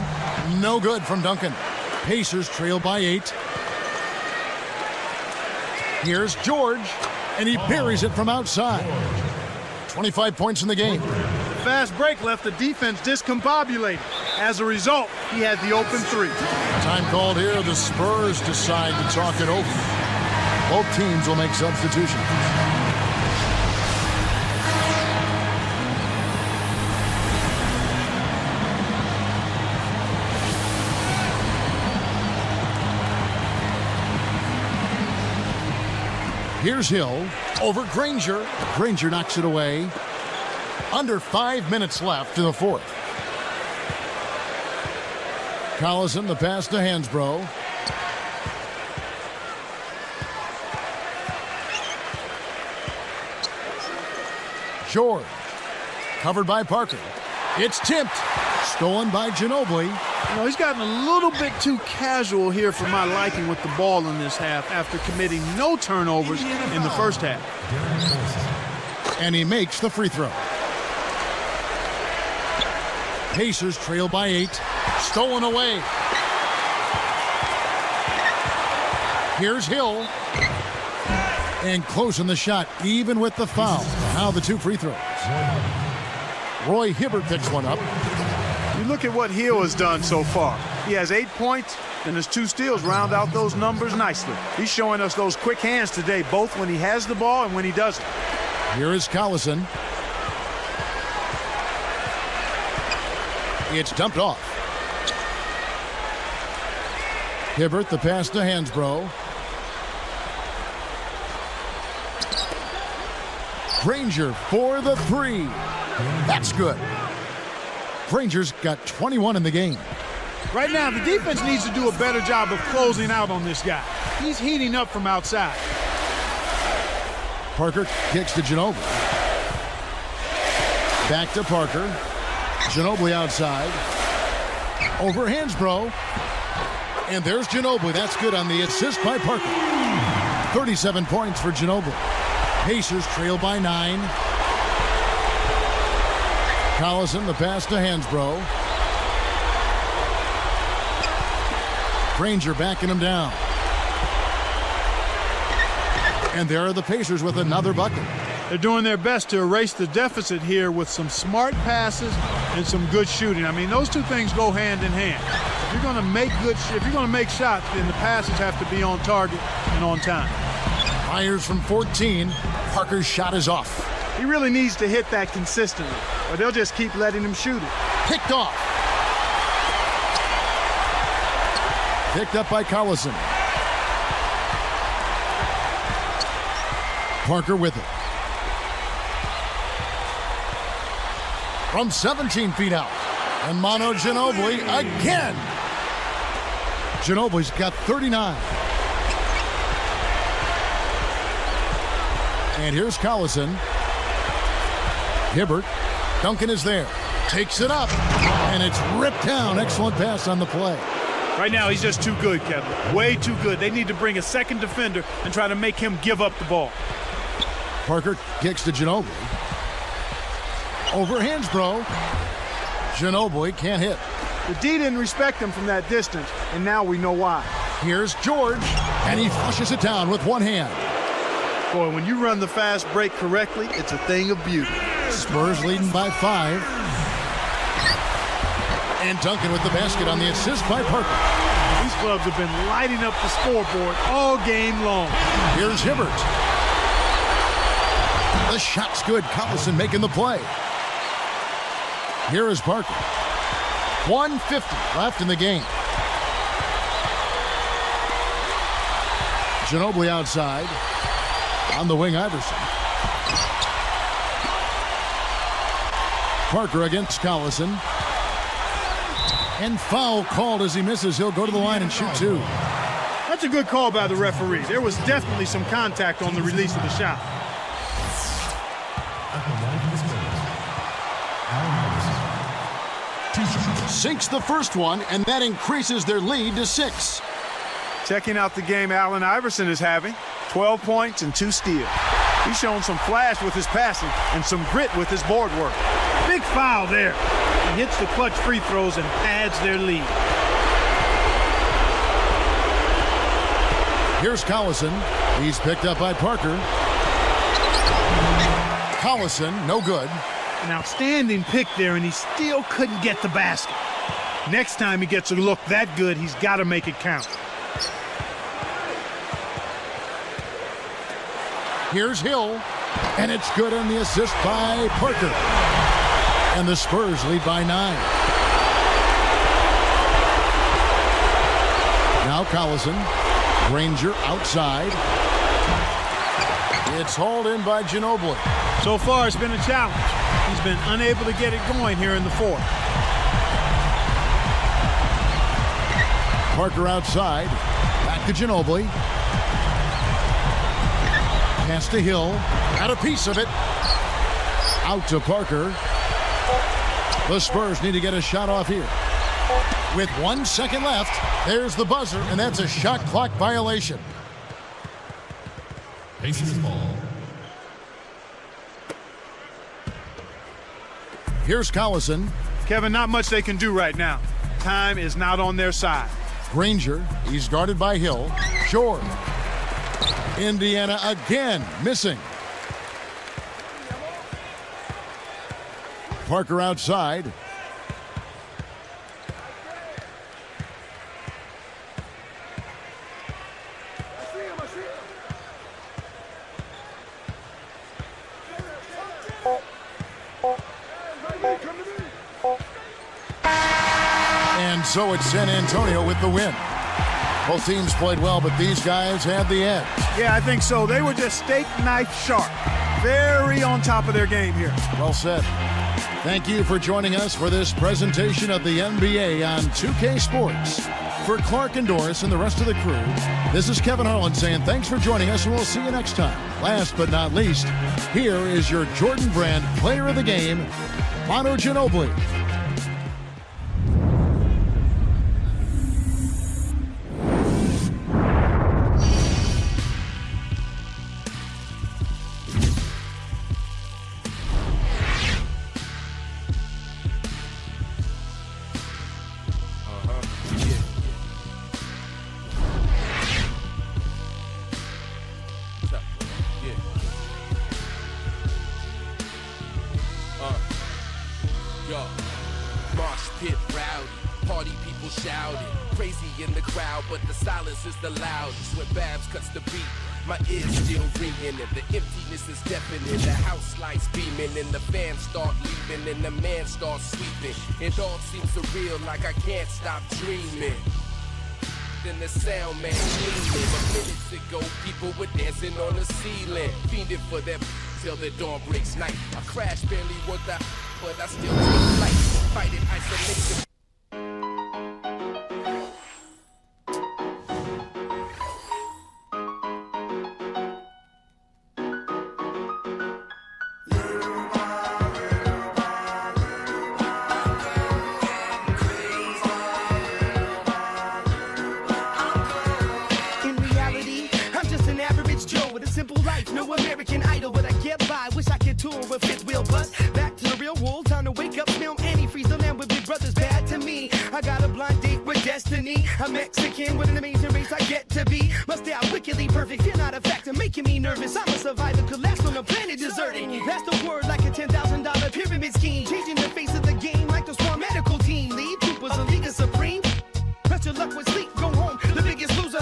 No good from Duncan. Pacers trail by 8. Here's George, and he parries it from outside. 25 points in the game. The fast break left the defense discombobulated. As a result, he had the open 3. Time called here. The Spurs decide to talk it over. Both teams will make substitutions. Here's Hill over Granger. Granger knocks it away. Under 5 minutes left in the fourth. Collison, the pass to Hansbrough. George, covered by Parker. It's tipped. Stolen by Ginobili. You know, he's gotten a little bit too casual here for my liking with the ball in this half after committing no turnovers in the first half. And he makes the free throw. Pacers trail by 8. Stolen away. Here's Hill. And closing the shot, even with the foul. Now the 2 free throws. Roy Hibbert picks one up. You look at what Hill has done so far. He has 8 points, and his 2 steals round out those numbers nicely. He's showing us those quick hands today, both when he has the ball and when he doesn't. Here is Collison. It's dumped off. Hibbert, the pass to Hansbrough. Granger for the 3. That's good. Granger's got 21 in the game. Right now, the defense needs to do a better job of closing out on this guy. He's heating up from outside. Parker kicks to Ginobili. Back to Parker. Ginobili outside. Over Hansbrough. And there's Ginobili. That's good on the assist by Parker. 37 points for Ginobili. Pacers trail by 9. Collison, the pass to Hansbrough. Granger backing him down. And there are the Pacers with another bucket. They're doing their best to erase the deficit here with some smart passes and some good shooting. I mean, those 2 things go hand in hand. If you're going to make shots, then the passes have to be on target and on time. Myers from 14. Parker's shot is off. He really needs to hit that consistently, or they'll just keep letting him shoot it. Picked off. Picked up by Collison. Parker with it. from 17 feet out. And Manu Ginobili again. Ginobili's got 39. And here's Collison. Hibbert. Duncan is there. Takes it up. And it's ripped down. Excellent pass on the play. Right now, he's just too good, Kevin. Way too good. They need to bring a second defender and try to make him give up the ball. Parker kicks to Ginobili. Overhands throw. Ginobili can't hit. The D didn't respect him from that distance, and now we know why. Here's George, and he flushes it down with one hand. Boy, when you run the fast break correctly, it's a thing of beauty. Spurs leading by 5. And Duncan with the basket on the assist by Parker. These clubs have been lighting up the scoreboard all game long. Here's Hibbert. The shot's good. Collison making the play. Here is Parker. 1:50 left in the game. Ginobili outside. On the wing, Iverson. Parker against Collison. And foul called as he misses. He'll go to the line and shoot 2. That's a good call by the referee. There was definitely some contact on the release of the shot. Sinks the first one, and that increases their lead to 6. Checking out the game Allen Iverson is having. 12 points and 2 steals. He's shown some flash with his passing and some grit with his board work. Big foul there. He hits the clutch free throws and adds their lead. Here's Collison. He's picked up by Parker. Collison, no good. An outstanding pick there, and he still couldn't get the basket. Next time he gets a look that good, he's got to make it count. Here's Hill, and it's good on the assist by Parker. And the Spurs lead by 9. Now Collison. Granger outside. It's hauled in by Ginobili. So far, it's been a challenge. He's been unable to get it going here in the 4th. Parker outside. Back to Ginobili. Pass to Hill. Got a piece of it. Out to Parker. The Spurs need to get a shot off here. With 1 second left, there's the buzzer, and that's a shot clock violation. Pacers ball. Here's Collison. Kevin, not much they can do right now. Time is not on their side. Granger, he's guarded by Hill. Short. Indiana again missing. Parker outside. And so it's San Antonio with the win. Both teams played well, but these guys had the edge. Yeah, I think so. They were just steak knife sharp. Very on top of their game here. Well said. Thank you for joining us for this presentation of the NBA on 2K Sports. For Clark and Doris and the rest of the crew, this is Kevin Harlan saying thanks for joining us, and we'll see you next time. Last but not least, here is your Jordan Brand Player of the Game, Manu Ginobili. Is the loudest when Babs cuts the beat. My ears still ringing and the emptiness is deafening. The house lights beaming and the fans start leaving and the man starts sweeping. It all seems surreal, like I can't stop dreaming. Then the sound man gleaming. But minutes ago, people were dancing on the ceiling, fiending for them till the dawn breaks night. I crashed barely worth the but I still take flight. Fight in isolation. Simple life, no American Idol, but I get by. Wish I could tour with fifth wheel bus. Back to the real world, time to wake up, film antifreeze. The land with big brothers bad to me. I got a blind date with destiny. I'm Mexican with an amazing race I get to be. Must stay out wickedly perfect, you're not a factor, making me nervous. I'm a survivor, collapsed on a planet deserted. That's the word, like a $10,000 pyramid scheme. Changing the face of the game like the Swarm medical team. Lead troopers, a league of supreme. Touch your luck with sleep, go home. The biggest loser,